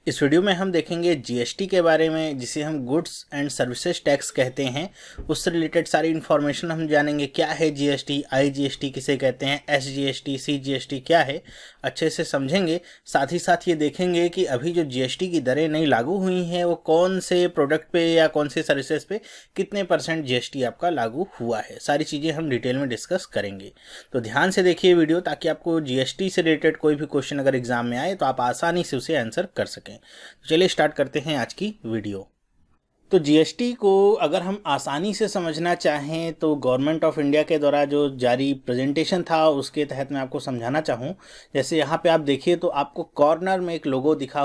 इस वीडियो में हम देखेंगे जीएसटी के बारे में, जिसे हम गुड्स एंड सर्विसेज टैक्स कहते हैं। उससे रिलेटेड सारी इन्फॉर्मेशन हम जानेंगे। क्या है जीएसटी, आईजीएसटी किसे कहते हैं, एसजीएसटी, सीजीएसटी क्या है, अच्छे से समझेंगे। साथ ही साथ ये देखेंगे कि अभी जो जीएसटी की दरें नई लागू हुई हैं वो कौन से प्रोडक्ट पे या कौन से सर्विसेज पे कितने % जीएसटी आपका लागू हुआ है। सारी चीज़ें हम डिटेल में डिस्कस करेंगे। तो ध्यान से देखिए वीडियो, ताकि आपको जीएसटी से रिलेटेड कोई भी क्वेश्चन अगर एग्जाम में आए तो आप आसानी से उसे आंसर कर सकें। तो चलिए स्टार्ट करते हैं आज की वीडियो। तो जीएसटी को अगर हम आसानी से समझना चाहें तो गवर्नमेंट ऑफ इंडिया के द्वारा जो जारी प्रेजेंटेशन था उसके तहत मैं आपको समझाना चाहूँ। जैसे यहाँ पे आप देखिए तो आपको कॉर्नर में एक लोगो दिख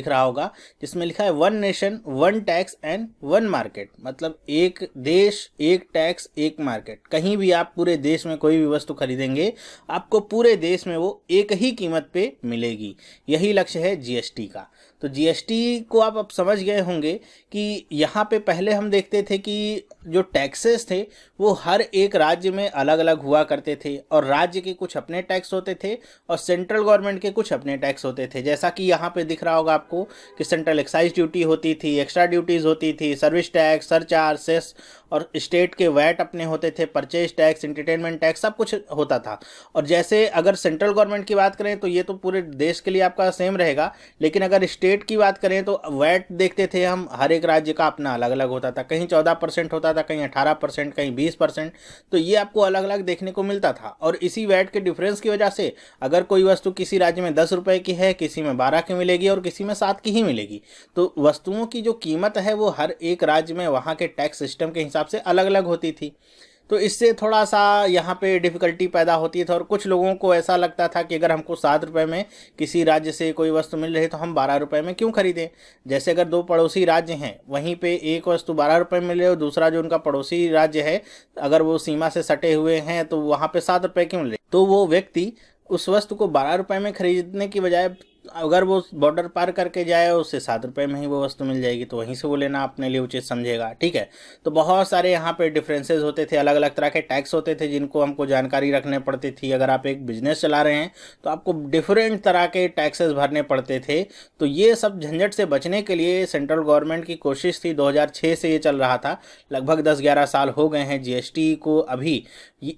रहा होगा, जिसमें लिखा है one nation one tax and one market. मतलब एक देश एक टैक्स एक मार्केट। कहीं भी आप पूरे देश में कोई भी वस्तु खरीदेंगे आपको पूरे देश में वो एक ही कीमत पे मिलेगी। यही लक्ष्य है जीएसटी का। तो जीएसटी को आप अब समझ गए होंगे कि यहाँ पे पहले हम देखते थे कि जो टैक्सेस थे वो हर एक राज्य में अलग अलग हुआ करते थे, और राज्य के कुछ अपने टैक्स होते थे और सेंट्रल गवर्नमेंट के कुछ अपने टैक्स होते थे। जैसा कि यहाँ पे दिख रहा होगा आपको कि सेंट्रल एक्साइज ड्यूटी होती थी, एक्स्ट्रा ड्यूटीज़ होती थी, सर्विस टैक्स, सरचार्ज, सेस, और स्टेट के वैट अपने होते थे, परचेज टैक्स, एंटरटेनमेंट टैक्स, सब कुछ होता था। और जैसे अगर सेंट्रल गवर्नमेंट की बात करें तो ये तो पूरे देश के लिए आपका सेम रहेगा, लेकिन अगर स्टेट की बात करें तो वैट देखते थे हम, हर एक राज्य का अपना अलग अलग होता था। कहीं 14% होता था, कहीं 18%, कहीं 20%। तो ये आपको अलग अलग देखने को मिलता था। और इसी वैट के डिफरेंस की वजह से अगर कोई वस्तु किसी राज्य में 10 रुपए की है, किसी में 12 की मिलेगी और किसी में 7 की ही मिलेगी। तो वस्तुओं की जो कीमत है वो हर एक राज्य में वहाँ के टैक्स सिस्टम के हिसाब से अलग अलग होती थी। तो इससे थोड़ा सा यहाँ पे डिफ़िकल्टी पैदा होती थी, और कुछ लोगों को ऐसा लगता था कि अगर हमको 7 रुपये में किसी राज्य से कोई वस्तु मिल रही है तो हम 12 रुपये में क्यों खरीदें। जैसे अगर दो पड़ोसी राज्य हैं, वहीं पे एक वस्तु 12 रुपये में मिल रही है और दूसरा जो उनका पड़ोसी राज्य है अगर वो सीमा से सटे हुए हैं तो वहाँ पे 7 रुपये क्यों मिल रही है। तो वो व्यक्ति उस वस्तु को 12 रुपये में खरीदने की बजाय अगर वो बॉर्डर पार करके जाए उससे 7 रुपये में ही वो वस्तु मिल जाएगी, तो वहीं से वो लेना अपने लिए उचित समझेगा। ठीक है। तो बहुत सारे यहाँ पे डिफरेंसेस होते थे, अलग अलग तरह के टैक्स होते थे जिनको हमको जानकारी रखने पड़ती थी। अगर आप एक बिजनेस चला रहे हैं तो आपको डिफरेंट तरह के टैक्सेस भरने पड़ते थे। तो ये सब झंझट से बचने के लिए सेंट्रल गवर्नमेंट की कोशिश थी। 2006 से ये चल रहा था, लगभग 10-11 साल हो गए हैं जीएसटी को अभी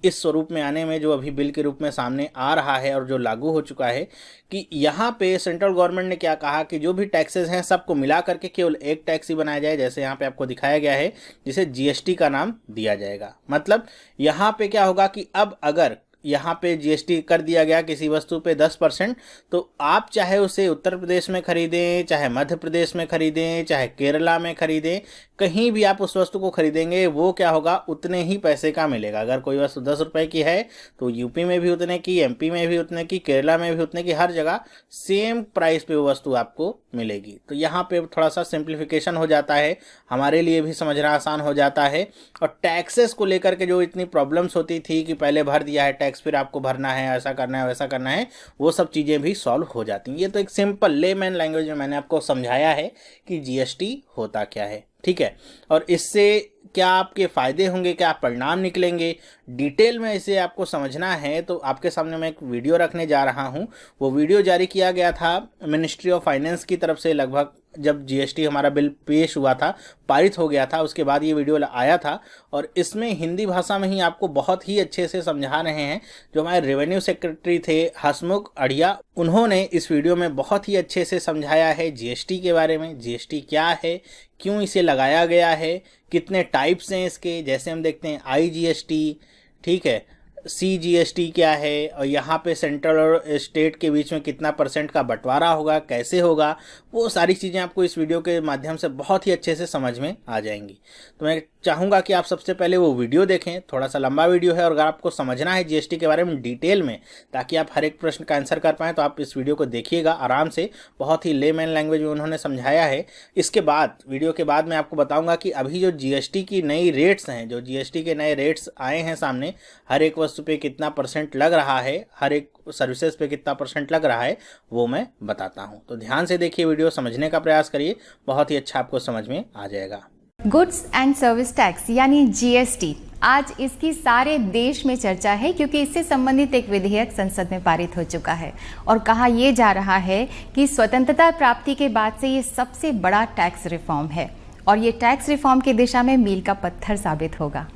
इस स्वरूप में आने में, जो अभी बिल के रूप में सामने आ रहा है और जो लागू हो चुका है। कि यहाँ पे सेंट्रल गवर्नमेंट ने क्या कहा कि जो भी टैक्सेस हैं सबको मिला करके केवल एक टैक्स ही बनाया जाए, जैसे यहाँ पे आपको दिखाया गया है, जिसे जीएसटी का नाम दिया जाएगा। मतलब यहाँ पे क्या होगा कि अब अगर यहाँ पे जीएसटी कर दिया गया किसी वस्तु पे 10%, तो आप चाहे उसे उत्तर प्रदेश में खरीदें, चाहे मध्य प्रदेश में खरीदें, चाहे केरला में खरीदें, कहीं भी आप उस वस्तु को खरीदेंगे वो क्या होगा, उतने ही पैसे का मिलेगा। अगर कोई वस्तु 10 रुपये की है तो यूपी में भी उतने की, एमपी में भी उतने की, केरला में भी उतने की, हर जगह सेम प्राइस पे वो वस्तु आपको मिलेगी। तो यहाँ पे थोड़ा सा सिंप्लीफिकेशन हो जाता है, हमारे लिए भी समझना आसान हो जाता है। और टैक्सेस को लेकर के जो इतनी प्रॉब्लम्स होती थी कि पहले भर दिया है टैक्स फिर आपको भरना है, ऐसा करना है, वैसा करना है, वो सब चीज़ें भी सॉल्व हो जाती हैं। ये तो एक सिंपल लेमैन लैंग्वेज में मैंने आपको समझाया है कि जीएसटी होता क्या है। ठीक है। और इससे क्या आपके फ़ायदे होंगे, क्या परिणाम निकलेंगे, डिटेल में इसे आपको समझना है तो आपके सामने मैं एक वीडियो रखने जा रहा हूं। वो वीडियो जारी किया गया था मिनिस्ट्री ऑफ फाइनेंस की तरफ से, लगभग जब जीएसटी हमारा बिल पेश हुआ था, पारित हो गया था, उसके बाद ये वीडियो आया था। और इसमें हिंदी भाषा में ही आपको बहुत ही अच्छे से समझा रहे हैं। जो हमारे रेवेन्यू सेक्रेटरी थे हसमुख अढ़िया, उन्होंने इस वीडियो में बहुत ही अच्छे से समझाया है जीएसटी के बारे में। जीएसटी क्या है, क्यों इसे लगाया गया है, कितने टाइप्स हैं इसके। जैसे हम देखते हैं आईजीएसटी, ठीक है, सीजीएसटी क्या है, और यहाँ पे सेंट्रल और स्टेट के बीच में कितना % का बंटवारा होगा, कैसे होगा, वो सारी चीज़ें आपको इस वीडियो के माध्यम से बहुत ही अच्छे से समझ में आ जाएंगी। तो मैं चाहूँगा कि आप सबसे पहले वो वीडियो देखें। थोड़ा सा लंबा वीडियो है, और अगर आपको समझना है जीएसटी के बारे में डिटेल में, ताकि आप हर एक प्रश्न का आंसर कर पाएँ, तो आप इस वीडियो को देखिएगा आराम से। बहुत ही लेमैन लैंग्वेज में उन्होंने समझाया है। इसके बाद वीडियो के बाद मैं आपको बताऊँगा कि अभी जो जीएसटी की नई रेट्स हैं, जो जीएसटी के नए रेट्स आए हैं सामने, हर एक वस्तु पे कितना % लग रहा है, हर एक सर्विसेज पे कितना % लग रहा है, वो मैं बताता हूँ। तो ध्यान से देखिए वीडियो, समझने का प्रयास करिए, बहुत ही अच्छा आपको समझ में आ जाएगा। गुड्स एंड सर्विस टैक्स यानी जीएसटी आज इसकी सारे देश में चर्चा है क्योंकि इससे संबंधित एक विधेयक संसद में पारित हो चुका है और कहा यह जा रहा है कि स्वतंत्रता प्राप्ति के बाद से ये सबसे बड़ा टैक्स रिफॉर्म है और ये टैक्स रिफॉर्म की दिशा में मील का पत्थर साबित होगा।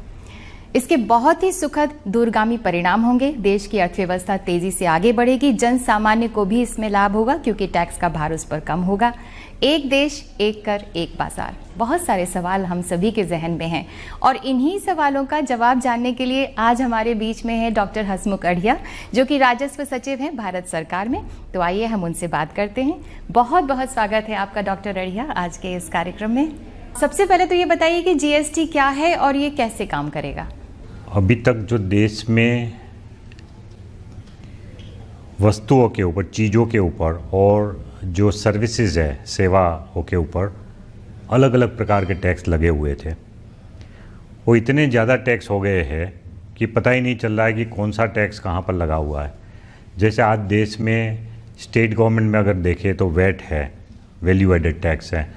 इसके बहुत ही सुखद दूरगामी परिणाम होंगे। देश की अर्थव्यवस्था तेजी से आगे बढ़ेगी, जन सामान्य को भी इसमें लाभ होगा क्योंकि टैक्स का भार उस पर कम होगा। एक देश, एक कर, एक बाजार, बहुत सारे सवाल हम सभी के जहन में हैं और इन्हीं सवालों का जवाब जानने के लिए आज हमारे बीच में है डॉक्टर हसमुख अढ़िया, जो कि राजस्व सचिव हैं भारत सरकार में। तो आइए हम उनसे बात करते हैं। बहुत बहुत स्वागत है आपका डॉक्टर अढ़िया आज के इस कार्यक्रम में। सबसे पहले तो ये बताइए कि जीएसटी क्या है और ये कैसे काम करेगा। अभी तक जो देश में वस्तुओं के ऊपर, चीज़ों के ऊपर और जो सर्विसेज है, सेवाओं के ऊपर अलग अलग प्रकार के टैक्स लगे हुए थे, वो इतने ज़्यादा टैक्स हो गए हैं कि पता ही नहीं चल रहा है कि कौन सा टैक्स कहाँ पर लगा हुआ है। जैसे आज देश में स्टेट गवर्नमेंट में अगर देखें तो वैट है, वैल्यू एडेड टैक्स है।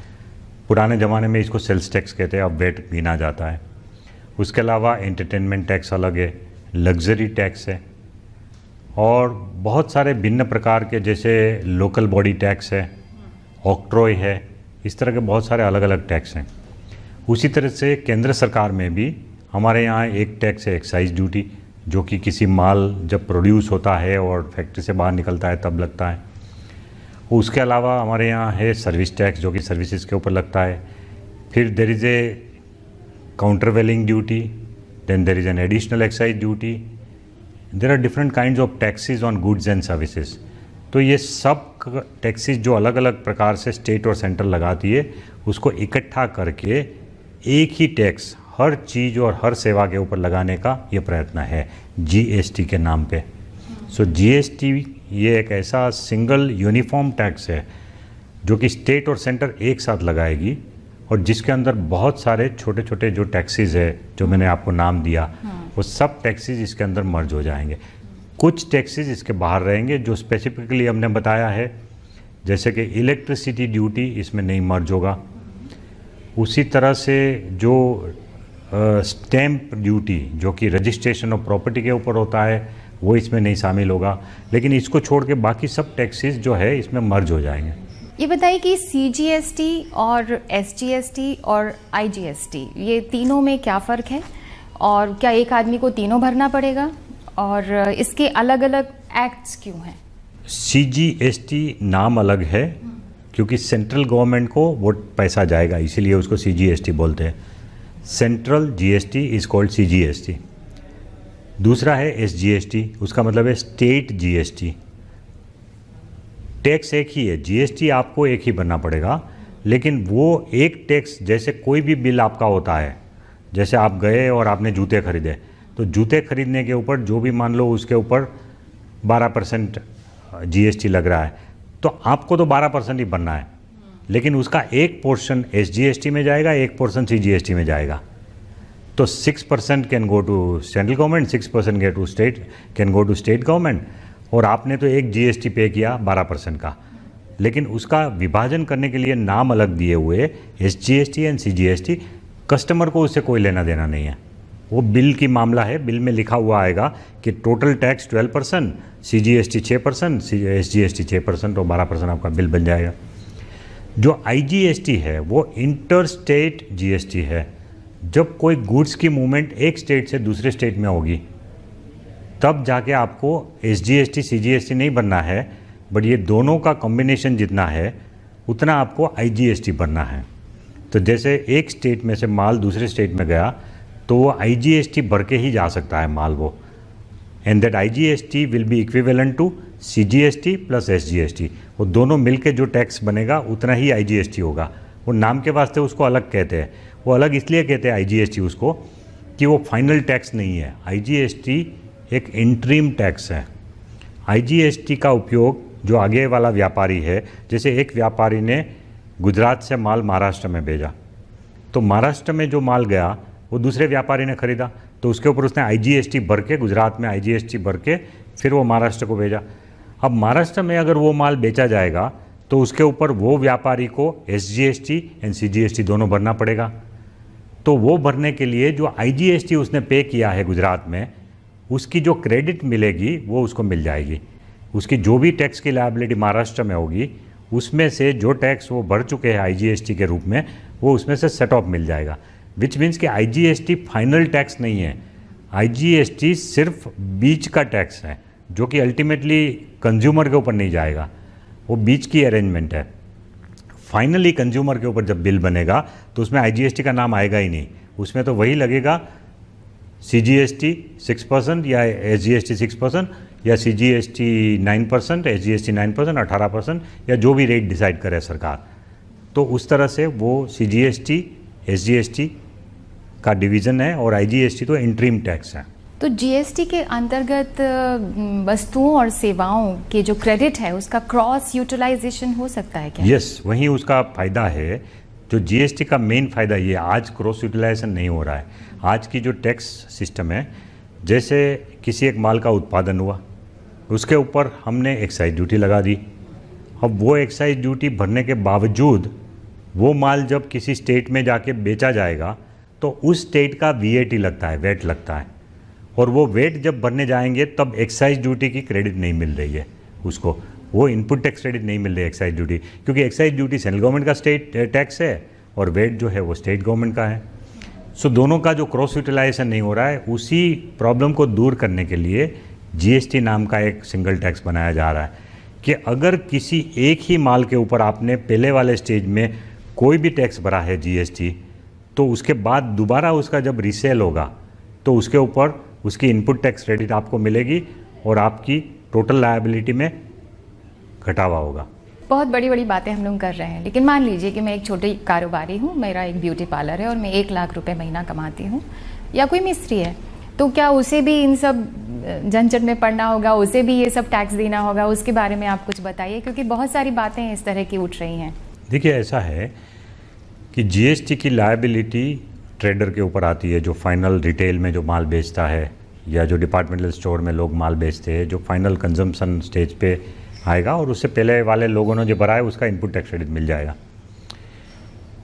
पुराने ज़माने में इसको सेल्स टैक्स कहते हैं, अब वैट गिना जाता है। उसके अलावा एंटरटेनमेंट टैक्स अलग है, लग्जरी टैक्स है और बहुत सारे भिन्न प्रकार के जैसे लोकल बॉडी टैक्स है, ऑक्ट्रॉय है, इस तरह के बहुत सारे अलग अलग टैक्स हैं। उसी तरह से केंद्र सरकार में भी हमारे यहाँ एक टैक्स है एक्साइज ड्यूटी, जो कि किसी माल जब प्रोड्यूस होता है और फैक्ट्री से बाहर निकलता है तब लगता है। उसके अलावा हमारे यहाँ है सर्विस टैक्स, जो कि सर्विसेज के ऊपर लगता है। फिर there is a countervailing duty, then there is an additional excise duty. There are different kinds of taxes on goods and services. तो ये सब टैक्सेस जो अलग अलग प्रकार से स्टेट और सेंटर लगाती है, उसको इकट्ठा करके एक ही टैक्स हर चीज़ और हर सेवा के ऊपर लगाने का ये प्रयत्न है जीएसटी के नाम पे। सो जीएसटी ये एक ऐसा सिंगल यूनिफॉर्म टैक्स है जो कि स्टेट और सेंटर एक साथ लगाएगी और जिसके अंदर बहुत सारे छोटे छोटे जो टैक्सेस है जो मैंने आपको नाम दिया, वो सब टैक्सेस इसके अंदर मर्ज हो जाएंगे। कुछ टैक्सेस इसके बाहर रहेंगे जो स्पेसिफिकली हमने बताया है, जैसे कि इलेक्ट्रिसिटी ड्यूटी इसमें नहीं मर्ज होगा। उसी तरह से जो स्टैम्प ड्यूटी जो कि रजिस्ट्रेशन ऑफ प्रॉपर्टी के ऊपर होता है, वो इसमें नहीं शामिल होगा। लेकिन इसको छोड़ के बाकी सब टैक्सेस जो है इसमें मर्ज हो जाएंगे। ये बताइए कि सीजीएसटी और एसजीएसटी और आईजीएसटी ये तीनों में क्या फ़र्क है और क्या एक आदमी को तीनों भरना पड़ेगा और इसके अलग अलग एक्ट्स क्यों हैं? सीजीएसटी नाम अलग है क्योंकि सेंट्रल गवर्नमेंट को वो पैसा जाएगा, इसीलिए उसको सीजीएसटी बोलते हैं। Central GST is called CGST. दूसरा है एसजीएसटी, उसका मतलब है स्टेट जीएसटी। टैक्स एक ही है, जीएसटी आपको एक ही भरना पड़ेगा, लेकिन वो एक टैक्स जैसे कोई भी बिल आपका होता है, जैसे आप गए और आपने जूते खरीदे, तो जूते खरीदने के ऊपर जो भी मान लो उसके ऊपर 12% जीएसटी लग रहा है, तो आपको तो 12% ही भरना है, लेकिन उसका एक पोर्शन एसजीएसटी में जाएगा, एक पोर्शन सीजीएसटी में जाएगा। तो 6% can go to central government, 6% can go to state government. और आपने तो एक जीएसटी पे किया 12% का, लेकिन उसका विभाजन करने के लिए नाम अलग दिए हुए एसजीएसटी एंड सीजीएसटी। कस्टमर को उससे कोई लेना देना नहीं है, वो बिल की मामला है। बिल में लिखा हुआ आएगा कि टोटल टैक्स 12%, सीजीएसटी 6%, एसजीएसटी 6% और 12% आपका बिल बन जाएगा। जो आईजीएसटी है वो इंटर स्टेट जीएसटी है। जब कोई गुड्स की मूवमेंट एक स्टेट से दूसरे स्टेट में होगी तब जाके आपको एसजीएसटी सीजीएसटी नहीं भरना है, बट ये दोनों का कॉम्बिनेशन जितना है उतना आपको आईजीएसटी भरना है। तो जैसे एक स्टेट में से माल दूसरे स्टेट में गया तो वो आईजीएसटी भर के ही जा सकता है माल वो, and that IGST will be equivalent to CGST plus SGST. वो दोनों मिलके जो टैक्स बनेगा उतना ही आईजीएसटी होगा। वो नाम के वास्ते उसको अलग कहते हैं, वो अलग इसलिए कहते हैं आईजीएसटी उसको कि वो फाइनल टैक्स नहीं है। आईजीएसटी एक इंटरिम टैक्स है। आईजीएसटी का उपयोग जो आगे वाला व्यापारी है, जैसे एक व्यापारी ने गुजरात से माल महाराष्ट्र में भेजा, तो महाराष्ट्र में जो माल गया वो दूसरे व्यापारी ने खरीदा, तो उसके ऊपर उसने आईजीएसटी भर के, गुजरात में आईजीएसटी भर के फिर वो महाराष्ट्र को भेजा। अब महाराष्ट्र में अगर वो माल बेचा जाएगा तो उसके ऊपर वो व्यापारी को एसजीएसटी एंड सीजीएसटी दोनों भरना पड़ेगा। तो वो भरने के लिए जो IGST उसने पे किया है गुजरात में, उसकी जो क्रेडिट मिलेगी वो उसको मिल जाएगी। उसकी जो भी टैक्स की लायबिलिटी महाराष्ट्र में होगी, उसमें से जो टैक्स वो भर चुके हैं IGST के रूप में, वो उसमें से सेट ऑफ मिल जाएगा। विच मीन्स कि IGST फाइनल टैक्स नहीं है, IGST सिर्फ बीच का टैक्स है, जो कि अल्टीमेटली कंज्यूमर के ऊपर नहीं जाएगा, वो बीच की अरेंजमेंट है। फाइनली कंज्यूमर के ऊपर जब बिल बनेगा तो उसमें IGST का नाम आएगा ही नहीं, उसमें तो वही लगेगा CGST 6% या SGST 6% या CGST 9%, SGST 9%, 18% या जो भी रेट डिसाइड करे सरकार। तो उस तरह से वो CGST SGST का डिवीज़न है और IGST तो इंटरिम टैक्स है। तो GST के अंतर्गत वस्तुओं और सेवाओं के जो क्रेडिट है उसका क्रॉस यूटिलाइजेशन हो सकता है क्या? यस, वहीं उसका फ़ायदा है। जो GST का मेन फ़ायदा ये, आज क्रॉस यूटिलाइजेशन नहीं हो रहा है। आज की जो टैक्स सिस्टम है, जैसे किसी एक माल का उत्पादन हुआ, उसके ऊपर हमने एक्साइज ड्यूटी लगा दी। अब वो एक्साइज ड्यूटी भरने के बावजूद वो माल जब किसी स्टेट में जाके बेचा जाएगा तो उस स्टेट का VAT लगता है, वेट लगता है, और वो वेट जब भरने जाएंगे तब एक्साइज ड्यूटी की क्रेडिट नहीं मिल रही है उसको, वो इनपुट टैक्स क्रेडिट नहीं मिल रही है एक्साइज ड्यूटी, क्योंकि एक्साइज ड्यूटी सेंट्रल गवर्नमेंट का स्टेट टैक्स है और वेट जो है वो स्टेट गवर्नमेंट का है। सो दोनों का जो क्रॉस यूटिलाइजेशन नहीं हो रहा है, उसी प्रॉब्लम को दूर करने के लिए GST नाम का एक सिंगल टैक्स बनाया जा रहा है कि अगर किसी एक ही माल के ऊपर आपने पहले वाले स्टेज में कोई भी टैक्स भरा है GST, तो उसके बाद दोबारा उसका जब रीसेल होगा तो उसके ऊपर उसकी इनपुट टैक्स क्रेडिट आपको मिलेगी और आपकी टोटल लायबिलिटी में घटावा होगा। बहुत बड़ी बड़ी बातें हम लोग कर रहे हैं, लेकिन मान लीजिए कि मैं एक छोटी कारोबारी हूँ, मेरा एक ब्यूटी पार्लर है और मैं 1 लाख रुपए महीना कमाती हूँ, या कोई मिस्त्री है, तो क्या उसे भी इन सब झंझट में पड़ना होगा, उसे भी ये सब टैक्स देना होगा? उसके बारे में आप कुछ बताइए, क्योंकि बहुत सारी बातें इस तरह की उठ रही हैं। देखिए, ऐसा है कि GST की लायबिलिटी ट्रेडर के ऊपर आती है, जो फाइनल रिटेल में जो माल बेचता है या जो डिपार्टमेंटल स्टोर में लोग माल बेचते हैं, जो फाइनल कंजम्पशन स्टेज पे आएगा और उससे पहले वाले लोगों ने जो भरा है उसका इनपुट टैक्स क्रेडिट मिल जाएगा।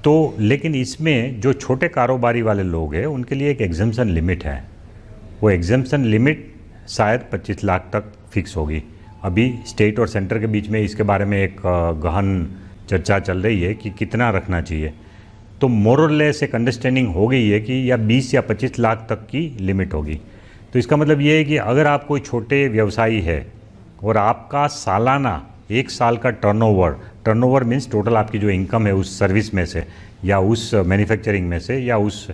तो लेकिन इसमें जो छोटे कारोबारी वाले लोग हैं उनके लिए एक एग्जम्पशन लिमिट है। वो एग्जम्पशन लिमिट शायद 25 लाख तक फिक्स होगी। अभी स्टेट और सेंटर के बीच में इसके बारे में एक गहन चर्चा चल रही है कि कितना रखना चाहिए। तो मोर और लेस एक अंडरस्टैंडिंग हो गई है कि या 20 या 25 लाख तक की लिमिट होगी। तो इसका मतलब ये है कि अगर आप कोई छोटे व्यवसायी है और आपका सालाना 1 साल का टर्नओवर मीन्स टोटल आपकी जो इनकम है उस सर्विस में से या उस मैन्युफैक्चरिंग में से या उस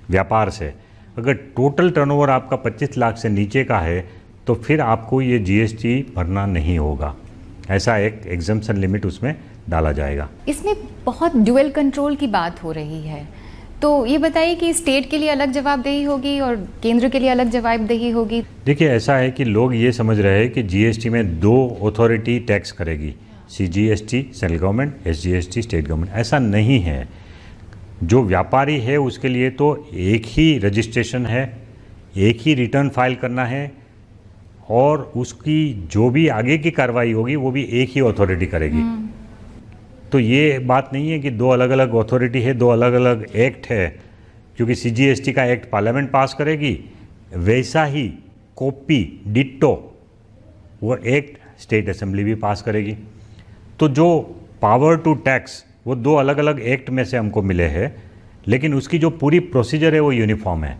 व्यापार से, अगर टोटल टर्नओवर आपका 25 लाख से नीचे का है तो फिर आपको ये GST भरना नहीं होगा। ऐसा एक एग्जम्पशन लिमिट उसमें डाला जाएगा। इसमें बहुत ड्यूअल कंट्रोल की बात हो रही है, तो ये बताइए कि स्टेट के लिए अलग जवाबदेही होगी और केंद्र के लिए अलग जवाबदेही होगी? देखिए, ऐसा है कि लोग ये समझ रहे हैं कि GST में 2 अथॉरिटी टैक्स करेगी, CGST central government, SGST state government. ऐसा नहीं है। जो व्यापारी है उसके लिए तो एक ही रजिस्ट्रेशन है, एक ही रिटर्न फाइल करना है और उसकी जो भी आगे की कार्रवाई होगी वो भी एक ही अथॉरिटी करेगी। तो ये बात नहीं है कि 2 अलग अलग अथॉरिटी है, 2 अलग अलग एक्ट है, क्योंकि CGST का एक्ट पार्लियामेंट पास करेगी, वैसा ही कॉपी डिट्टो वो एक्ट स्टेट असेंबली भी पास करेगी। तो जो पावर टू टैक्स वो 2 अलग अलग एक्ट में से हमको मिले हैं, लेकिन उसकी जो पूरी प्रोसीजर है वो यूनिफॉर्म है।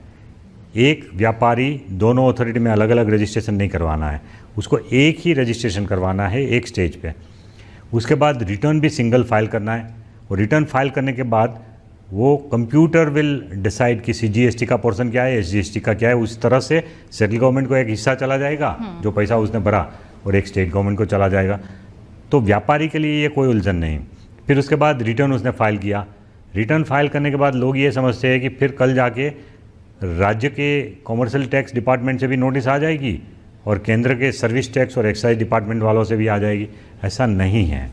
एक व्यापारी दोनों अथॉरिटी में अलग अलग रजिस्ट्रेशन नहीं करवाना है, उसको एक ही रजिस्ट्रेशन करवाना है एक स्टेज पे। उसके बाद रिटर्न भी सिंगल फाइल करना है और रिटर्न फाइल करने के बाद वो कंप्यूटर विल डिसाइड कि CGST का पोर्शन क्या है, SGST का क्या है। उस तरह से सेंट्रल गवर्नमेंट को एक हिस्सा चला जाएगा जो पैसा उसने भरा और एक स्टेट गवर्नमेंट को चला जाएगा। तो व्यापारी के लिए ये कोई उलझन नहीं। फिर उसके बाद रिटर्न उसने फाइल किया, रिटर्न फाइल करने के बाद लोग ये समझते हैं कि फिर कल जाके राज्य के कॉमर्शियल टैक्स डिपार्टमेंट से भी नोटिस आ जाएगी और केंद्र के सर्विस टैक्स और एक्साइज डिपार्टमेंट वालों से भी आ जाएगी। ऐसा नहीं है।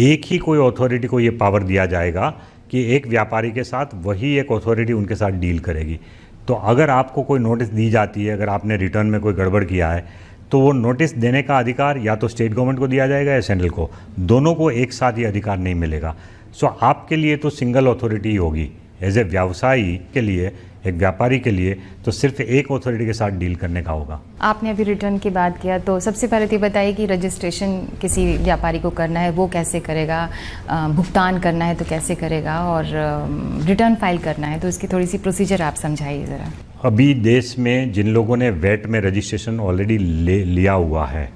एक ही कोई अथॉरिटी को ये पावर दिया जाएगा कि एक व्यापारी के साथ वही एक अथॉरिटी उनके साथ डील करेगी। तो अगर आपको कोई नोटिस दी जाती है, अगर आपने रिटर्न में कोई गड़बड़ किया है, तो वो नोटिस देने का अधिकार या तो स्टेट गवर्नमेंट को दिया जाएगा या सेंट्रल को, दोनों को एक साथ ही अधिकार नहीं मिलेगा। सो आपके लिए तो सिंगल अथॉरिटी ही होगी, एज ए व्यवसायी के लिए, एक व्यापारी के लिए तो सिर्फ एक अथॉरिटी के साथ डील करने का होगा। आपने अभी रिटर्न की बात किया, तो सबसे पहले तो बताइए कि रजिस्ट्रेशन किसी व्यापारी को करना है वो कैसे करेगा, भुगतान करना है तो कैसे करेगा, और रिटर्न फाइल करना है तो इसकी थोड़ी सी प्रोसीजर आप समझाइए ज़रा। अभी देश में जिन लोगों ने वैट में रजिस्ट्रेशन ऑलरेडी लिया हुआ है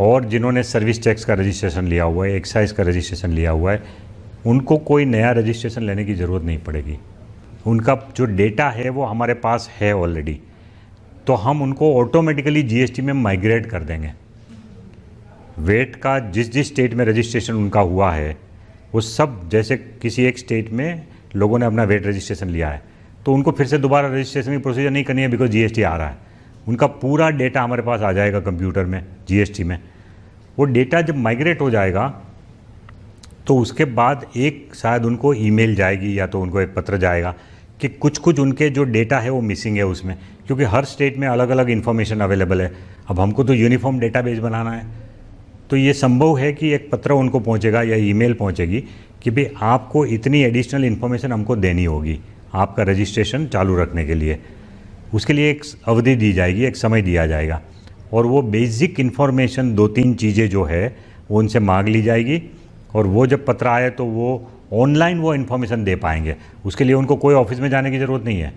और जिन्होंने सर्विस टैक्स का रजिस्ट्रेशन लिया हुआ है, एक्साइज का रजिस्ट्रेशन लिया हुआ है, उनको कोई नया रजिस्ट्रेशन लेने की ज़रूरत नहीं पड़ेगी। उनका जो डेटा है वो हमारे पास है ऑलरेडी, तो हम उनको ऑटोमेटिकली जीएसटी में माइग्रेट कर देंगे। वेट का जिस जिस स्टेट में रजिस्ट्रेशन उनका हुआ है वो सब, जैसे किसी एक स्टेट में लोगों ने अपना वेट रजिस्ट्रेशन लिया है तो उनको फिर से दोबारा रजिस्ट्रेशन की प्रोसीजर नहीं करनी है, बिकॉज जीएसटी आ रहा है। उनका पूरा डेटा हमारे पास आ जाएगा कंप्यूटर में, जीएसटी में। वो डेटा जब माइग्रेट हो जाएगा तो उसके बाद एक शायद उनको ईमेल जाएगी या तो उनको एक पत्र जाएगा कि कुछ कुछ उनके जो डेटा है वो मिसिंग है उसमें, क्योंकि हर स्टेट में अलग अलग इन्फॉर्मेशन अवेलेबल है। अब हमको तो यूनिफॉर्म डेटाबेस बनाना है, तो ये संभव है कि एक पत्र उनको पहुंचेगा या ईमेल पहुंचेगी कि भाई आपको इतनी एडिशनल इन्फॉर्मेशन हमको देनी होगी आपका रजिस्ट्रेशन चालू रखने के लिए। उसके लिए एक अवधि दी जाएगी, एक समय दिया जाएगा, और वो बेसिक इन्फॉर्मेशन 2-3 चीज़ें जो है वो उनसे मांग ली जाएगी, और वो जब पत्र आए तो वो ऑनलाइन वो इन्फॉर्मेशन दे पाएंगे। उसके लिए उनको कोई ऑफिस में जाने की ज़रूरत नहीं है।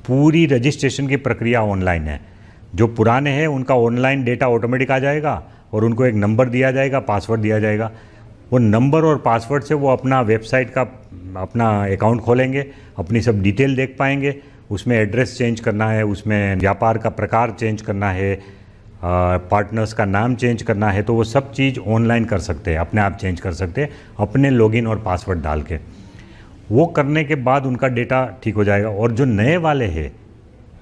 पूरी रजिस्ट्रेशन की प्रक्रिया ऑनलाइन है। जो पुराने हैं उनका ऑनलाइन डेटा ऑटोमेटिक आ जाएगा और उनको एक नंबर दिया जाएगा, पासवर्ड दिया जाएगा। वो नंबर और पासवर्ड से वो अपना वेबसाइट का अपना अकाउंट खोलेंगे, अपनी सब डिटेल देख पाएंगे। उसमें एड्रेस चेंज करना है, उसमें व्यापार का प्रकार चेंज करना है, पार्टनर्स का नाम चेंज करना है, तो वो सब चीज़ ऑनलाइन कर सकते हैं, अपने आप चेंज कर सकते हैं अपने लॉगिन और पासवर्ड डाल के। वो करने के बाद उनका डेटा ठीक हो जाएगा। और जो नए वाले हैं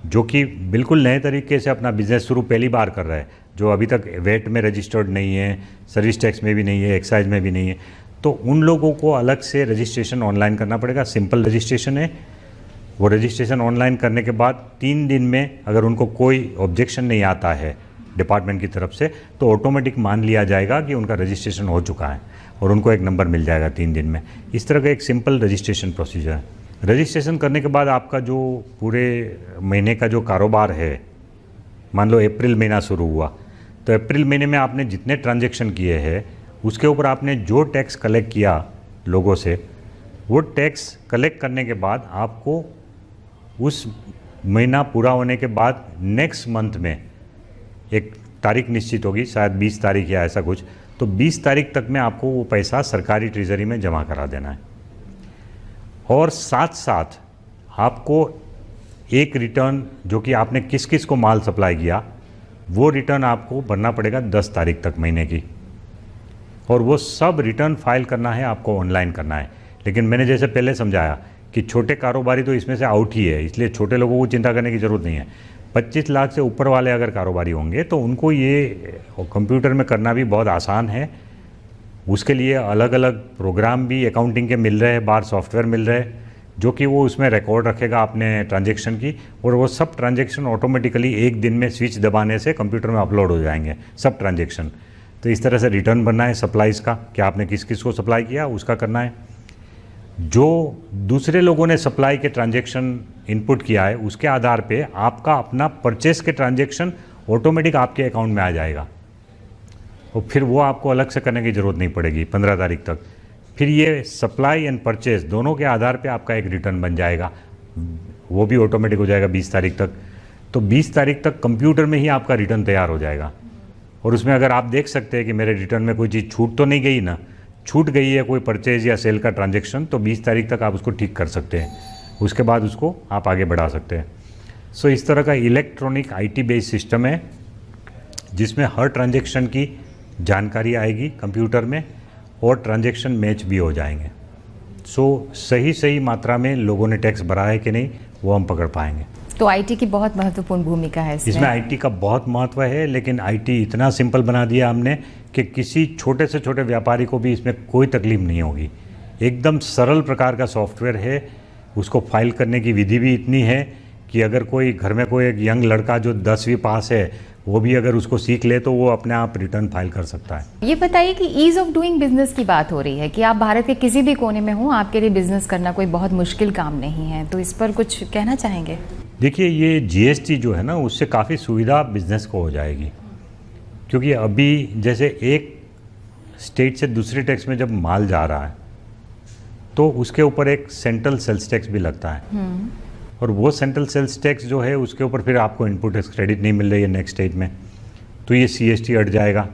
जो कि बिल्कुल नए तरीके से अपना बिजनेस शुरू पहली बार कर रहा है, जो अभी तक वेट में रजिस्टर्ड नहीं है, सर्विस टैक्स में भी नहीं है, एक्साइज में भी नहीं है, तो उन लोगों को अलग से रजिस्ट्रेशन ऑनलाइन करना पड़ेगा। सिंपल रजिस्ट्रेशन है। वो रजिस्ट्रेशन ऑनलाइन करने के बाद 3 दिन में अगर उनको कोई ऑब्जेक्शन नहीं आता है डिपार्टमेंट की तरफ से, तो ऑटोमेटिक मान लिया जाएगा कि उनका रजिस्ट्रेशन हो चुका है और उनको एक नंबर मिल जाएगा 3 दिन में। इस तरह का एक सिंपल रजिस्ट्रेशन प्रोसीजर है। रजिस्ट्रेशन करने के बाद आपका जो पूरे महीने का जो कारोबार है, मान लो अप्रैल महीना शुरू हुआ, तो अप्रैल महीने में आपने जितने ट्रांजैक्शन किए हैं उसके ऊपर आपने जो टैक्स कलेक्ट किया लोगों से, वो टैक्स कलेक्ट करने के बाद आपको उस महीना पूरा होने के बाद नेक्स्ट मंथ में एक तारीख निश्चित होगी, शायद 20 तारीख या ऐसा कुछ, तो 20 तारीख तक में आपको वो पैसा सरकारी ट्रेजरी में जमा करा देना है। और साथ साथ आपको एक रिटर्न जो कि आपने किस किस को माल सप्लाई किया, वो रिटर्न आपको भरना पड़ेगा 10 तारीख तक महीने की, और वो सब रिटर्न फाइल करना है, आपको ऑनलाइन करना है। लेकिन मैंने जैसे पहले समझाया कि छोटे कारोबारी तो इसमें से आउट ही है, इसलिए छोटे लोगों को चिंता करने की ज़रूरत नहीं है। 25 लाख से ऊपर वाले अगर कारोबारी होंगे तो उनको ये कंप्यूटर में करना भी बहुत आसान है। उसके लिए अलग अलग प्रोग्राम भी अकाउंटिंग के मिल रहे हैं, बाहर सॉफ्टवेयर मिल रहे हैं, जो कि वो उसमें रिकॉर्ड रखेगा अपने ट्रांजैक्शन की, और वो सब ट्रांजैक्शन ऑटोमेटिकली एक दिन में स्विच दबाने से कंप्यूटर में अपलोड हो जाएंगे सब ट्रांजैक्शन। तो इस तरह से रिटर्न भरना है सप्लाईज का, कि आपने किस किस को सप्लाई किया उसका करना है। जो दूसरे लोगों ने सप्लाई के ट्रांजैक्शन इनपुट किया है उसके आधार पे आपका अपना परचेस के ट्रांजैक्शन ऑटोमेटिक आपके अकाउंट में आ जाएगा, और फिर वो आपको अलग से करने की ज़रूरत नहीं पड़ेगी 15 तारीख तक। फिर ये सप्लाई एंड परचेस दोनों के आधार पे आपका एक रिटर्न बन जाएगा, वो भी ऑटोमेटिक हो जाएगा 20 तारीख तक। तो 20 तारीख तक कंप्यूटर में ही आपका रिटर्न तैयार हो जाएगा, और उसमें अगर आप देख सकते हैं कि मेरे रिटर्न में कोई चीज़ छूट तो नहीं गई ना, छूट गई है कोई परचेज या सेल का ट्रांजैक्शन, तो 20 तारीख तक आप उसको ठीक कर सकते हैं, उसके बाद उसको आप आगे बढ़ा सकते हैं। सो इस तरह का इलेक्ट्रॉनिक IT बेस्ड सिस्टम है जिसमें हर ट्रांजैक्शन की जानकारी आएगी कंप्यूटर में, और ट्रांजैक्शन मैच भी हो जाएंगे। सो सही मात्रा में लोगों ने टैक्स भरा है कि नहीं वो हम पकड़ पाएंगे। तो IT की बहुत महत्वपूर्ण भूमिका है इसमें IT का बहुत महत्व है, लेकिन IT इतना सिंपल बना दिया हमने कि किसी छोटे से छोटे व्यापारी को भी इसमें कोई तकलीफ नहीं होगी। एकदम सरल प्रकार का सॉफ्टवेयर है। उसको फाइल करने की विधि भी इतनी है कि अगर कोई घर में कोई एक यंग लड़का जो 10वीं पास है वो भी अगर उसको सीख ले तो वो अपने आप रिटर्न फाइल कर सकता है। ये बताइए कि ईज ऑफ डूइंग बिजनेस की बात हो रही है कि आप भारत के किसी भी कोने में हो, आपके लिए बिजनेस करना कोई बहुत मुश्किल काम नहीं है, तो इस पर कुछ कहना चाहेंगे? देखिए, ये जीएसटी जो है ना, उससे काफ़ी सुविधा बिजनेस को हो जाएगी, क्योंकि अभी जैसे एक स्टेट से दूसरे टैक्स में जब माल जा रहा है तो उसके ऊपर एक सेंट्रल सेल्स टैक्स भी लगता है, और वो सेंट्रल सेल्स टैक्स जो है उसके ऊपर फिर आपको इनपुट टैक्स क्रेडिट नहीं मिल रही है नेक्स्ट स्टेज में, तो ये सीएसटी हट जाएगा।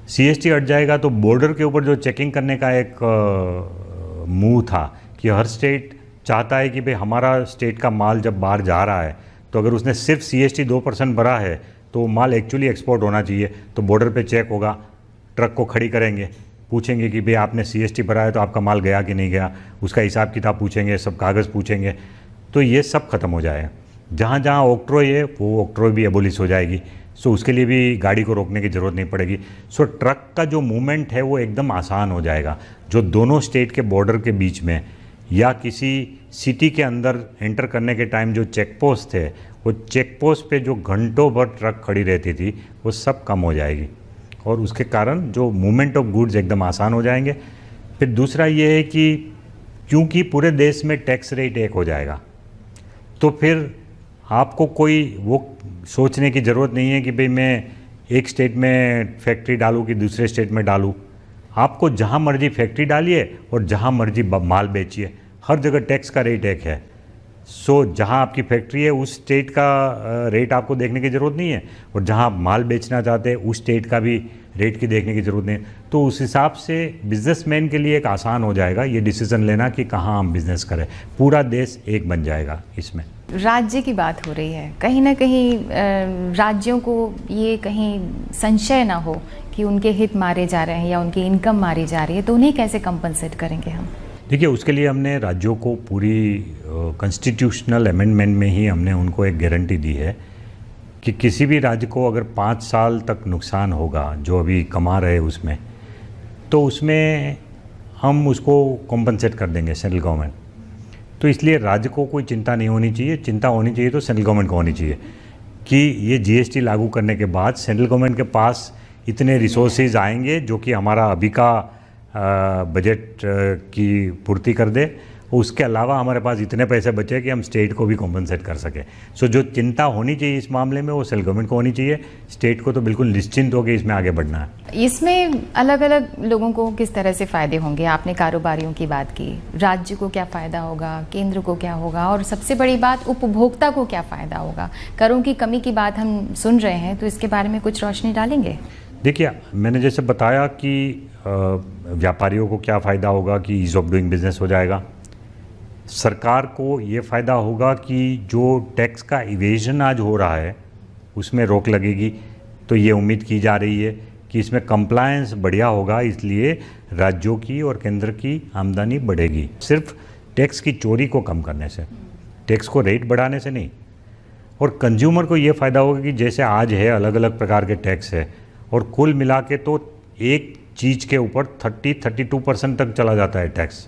सीएसटी हट जाएगा तो बॉर्डर के ऊपर जो चेकिंग करने का एक मूव था कि हर स्टेट चाहता है कि भाई हमारा स्टेट का माल जब बाहर जा रहा है तो अगर उसने सिर्फ सीएसटी 2% भरा है तो वो माल एक्चुअली एक्सपोर्ट होना चाहिए, तो बॉर्डर पे चेक होगा, ट्रक को खड़ी करेंगे, पूछेंगे कि भाई आपने सीएसटी भरा है तो आपका माल गया कि नहीं गया, उसका हिसाब किताब पूछेंगे, सब कागज़ पूछेंगे, तो ये सब खत्म हो जाएगा। जहाँ जहाँ ऑक्ट्रोय है वो ऑक्ट्रोय भी एबोलिश हो जाएगी, सो उसके लिए भी गाड़ी को रोकने की ज़रूरत नहीं पड़ेगी। सो ट्रक का जो मूवमेंट है वो एकदम आसान हो जाएगा। जो दोनों स्टेट के बॉर्डर के बीच में या किसी सिटी के अंदर एंटर करने के टाइम जो चेक पोस्ट थे, वो चेक पोस्ट पे जो घंटों भर ट्रक खड़ी रहती थी वो सब कम हो जाएगी, और उसके कारण जो मूवमेंट ऑफ गुड्स एकदम आसान हो जाएंगे। फिर दूसरा ये है कि क्योंकि पूरे देश में टैक्स रेट एक हो जाएगा, तो फिर आपको कोई वो सोचने की ज़रूरत नहीं है कि भाई मैं एक स्टेट में फैक्ट्री डालूँ कि दूसरे स्टेट में डालूँ। आपको जहाँ मर्जी फैक्ट्री डालिए और जहाँ मर्जी माल बेचिए, हर जगह टैक्स का रेट एक है। सो जहाँ आपकी फैक्ट्री है उस स्टेट का रेट आपको देखने की ज़रूरत नहीं है, और जहाँ आप माल बेचना चाहते हैं उस स्टेट का भी रेट की देखने की ज़रूरत नहीं है। तो उस हिसाब से बिजनेसमैन के लिए एक आसान हो जाएगा ये डिसीज़न लेना कि कहाँ हम बिज़नेस करें। पूरा देश एक बन जाएगा इसमें। राज्य की बात हो रही है, कहीं ना कहीं राज्यों को ये कहीं संशय ना हो कि उनके हित मारे जा रहे हैं या उनकी इनकम मारी जा रही है, तो उन्हें कैसे कंपनसेट करेंगे हम? देखिए, उसके लिए हमने राज्यों को पूरी कॉन्स्टिट्यूशनल अमेंडमेंट में ही हमने उनको एक गारंटी दी है कि किसी भी राज्य को अगर 5 साल तक नुकसान होगा जो अभी कमा रहे उसमें, तो उसमें हम उसको कॉम्पनसेट कर देंगे सेंट्रल गवर्नमेंट। तो इसलिए राज्य को कोई चिंता नहीं होनी चाहिए। चिंता होनी चाहिए तो सेंट्रल गवर्नमेंट को होनी चाहिए कि ये जीएसटी लागू करने के बाद सेंट्रल गवर्नमेंट के पास इतने रिसोर्सेज आएंगे जो कि हमारा अभी का बजट की पूर्ति कर दे, उसके अलावा हमारे पास इतने पैसे बचे कि हम स्टेट को भी कॉम्पनसेट कर सके। सो जो चिंता होनी चाहिए इस मामले में वो सेंट्रल गवर्नमेंट को होनी चाहिए, स्टेट को तो बिल्कुल निश्चिंत होकर इसमें आगे बढ़ना है। इसमें अलग अलग लोगों को किस तरह से फ़ायदे होंगे? आपने कारोबारियों की बात की, राज्य को क्या फ़ायदा होगा, केंद्र को क्या होगा, और सबसे बड़ी बात उपभोक्ता को क्या फ़ायदा होगा? करों की कमी की बात हम सुन रहे हैं, तो इसके बारे में कुछ रोशनी डालेंगे? देखिए, मैंने जैसे बताया कि व्यापारियों को क्या फ़ायदा होगा कि ईज़ ऑफ डूइंग बिजनेस हो जाएगा। सरकार को ये फ़ायदा होगा कि जो टैक्स का इवेजन आज हो रहा है उसमें रोक लगेगी, तो ये उम्मीद की जा रही है कि इसमें कंप्लायंस बढ़िया होगा, इसलिए राज्यों की और केंद्र की आमदनी बढ़ेगी। सिर्फ टैक्स की चोरी को कम करने से, टैक्स को रेट बढ़ाने से नहीं। और कंज्यूमर को ये फ़ायदा होगा कि जैसे आज है अलग अलग प्रकार के टैक्स है, और कुल मिला के तो एक चीज़ के ऊपर 32% तक चला जाता है टैक्स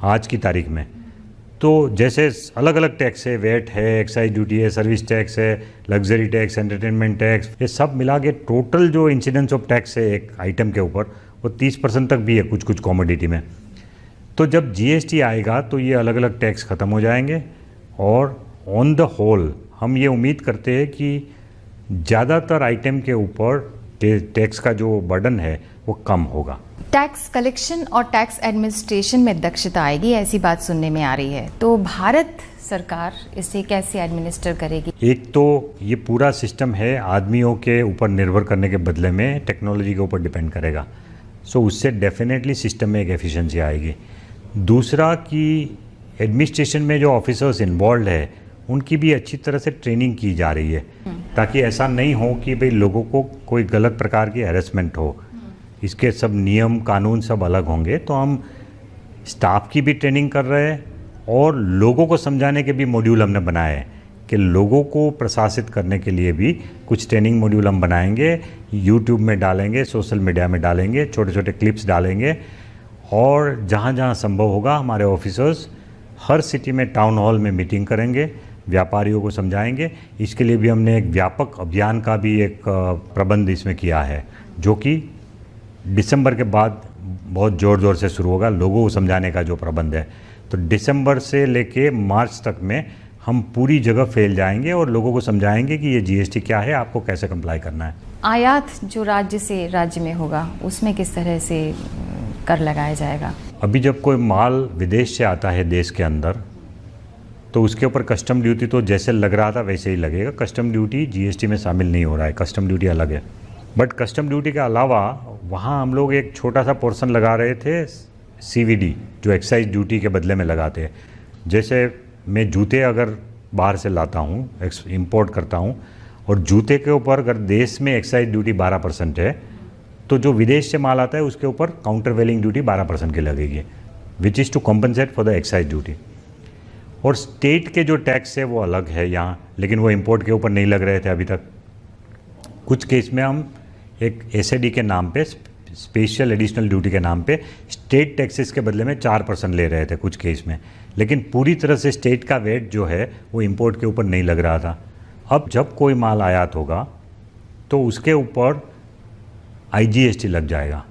आज की तारीख में। तो जैसे अलग अलग टैक्स है, वेट है, एक्साइज ड्यूटी है, सर्विस टैक्स है, लग्जरी टैक्स, एंटरटेनमेंट टैक्स, ये सब मिला के टोटल जो इंसिडेंस ऑफ टैक्स है एक आइटम के ऊपर वो 30% तक भी है कुछ कुछ कॉमोडिटी में। तो जब जीएसटी आएगा तो ये अलग अलग टैक्स ख़त्म हो जाएंगे, और ऑन द होल हम ये उम्मीद करते हैं कि ज़्यादातर आइटम के ऊपर टैक्स का जो बर्डन है वो कम होगा। टैक्स कलेक्शन और टैक्स एडमिनिस्ट्रेशन में दक्षता आएगी, ऐसी बात सुनने में आ रही है, तो भारत सरकार इसे कैसे एडमिनिस्टर करेगी? एक तो ये पूरा सिस्टम है आदमियों के ऊपर निर्भर करने के बदले में टेक्नोलॉजी के ऊपर डिपेंड करेगा, सो उससे डेफिनेटली सिस्टम में एक एफिशिएंसी आएगी। दूसरा कि एडमिनिस्ट्रेशन में जो ऑफिसर्स इन्वॉल्व है उनकी भी अच्छी तरह से ट्रेनिंग की जा रही है, ताकि ऐसा नहीं हो कि भाई लोगों को कोई गलत प्रकार की हैरेसमेंट हो। इसके सब नियम कानून सब अलग होंगे, तो हम स्टाफ की भी ट्रेनिंग कर रहे हैं और लोगों को समझाने के भी मॉड्यूल हमने बनाए हैं कि लोगों को प्रशासित करने के लिए भी कुछ ट्रेनिंग मॉड्यूल हम बनाएंगे, यूट्यूब में डालेंगे, सोशल मीडिया में डालेंगे, छोटे छोटे क्लिप्स डालेंगे, और जहाँ जहाँ संभव होगा हमारे ऑफिसर्स हर सिटी में टाउन हॉल में मीटिंग करेंगे, व्यापारियों को समझाएंगे। इसके लिए भी हमने एक व्यापक अभियान का भी एक प्रबंध इसमें किया है, जो कि दिसंबर के बाद बहुत ज़ोर से शुरू होगा। लोगों को समझाने का जो प्रबंध है, तो दिसंबर से लेके मार्च तक में हम पूरी जगह फैल जाएंगे और लोगों को समझाएंगे कि ये जीएसटी क्या है, आपको कैसे कंप्लाई करना है। आयात जो राज्य से राज्य में होगा उसमें किस तरह से कर लगाया जाएगा? अभी जब कोई माल विदेश से आता है देश के अंदर, तो उसके ऊपर कस्टम ड्यूटी तो जैसे लग रहा था वैसे ही लगेगा। कस्टम ड्यूटी जीएसटी में शामिल नहीं हो रहा है, कस्टम ड्यूटी अलग है। बट कस्टम ड्यूटी के अलावा वहाँ हम लोग एक छोटा सा पोर्शन लगा रहे थे सीवीडी, जो एक्साइज ड्यूटी के बदले में लगाते हैं। जैसे मैं जूते अगर बाहर से लाता हूँ, इंपोर्ट करता हूँ, और जूते के ऊपर अगर देश में एक्साइज ड्यूटी 12% है, तो जो विदेश से माल आता है उसके ऊपर काउंटर वेलिंग ड्यूटी 12% की लगेगी, which is to compensate for the excise duty. और स्टेट के जो टैक्स है वो अलग है यहाँ, लेकिन वो इंपोर्ट के ऊपर नहीं लग रहे थे अभी तक। कुछ केस में हम एक एसएडी के नाम पे, स्पेशल एडिशनल ड्यूटी के नाम पे, स्टेट टैक्सेस के बदले में 4% ले रहे थे कुछ केस में, लेकिन पूरी तरह से स्टेट का वेट जो है वो इंपोर्ट के ऊपर नहीं लग रहा था। अब जब कोई माल आयात होगा तो उसके ऊपर आईजीएसटी लग जाएगा,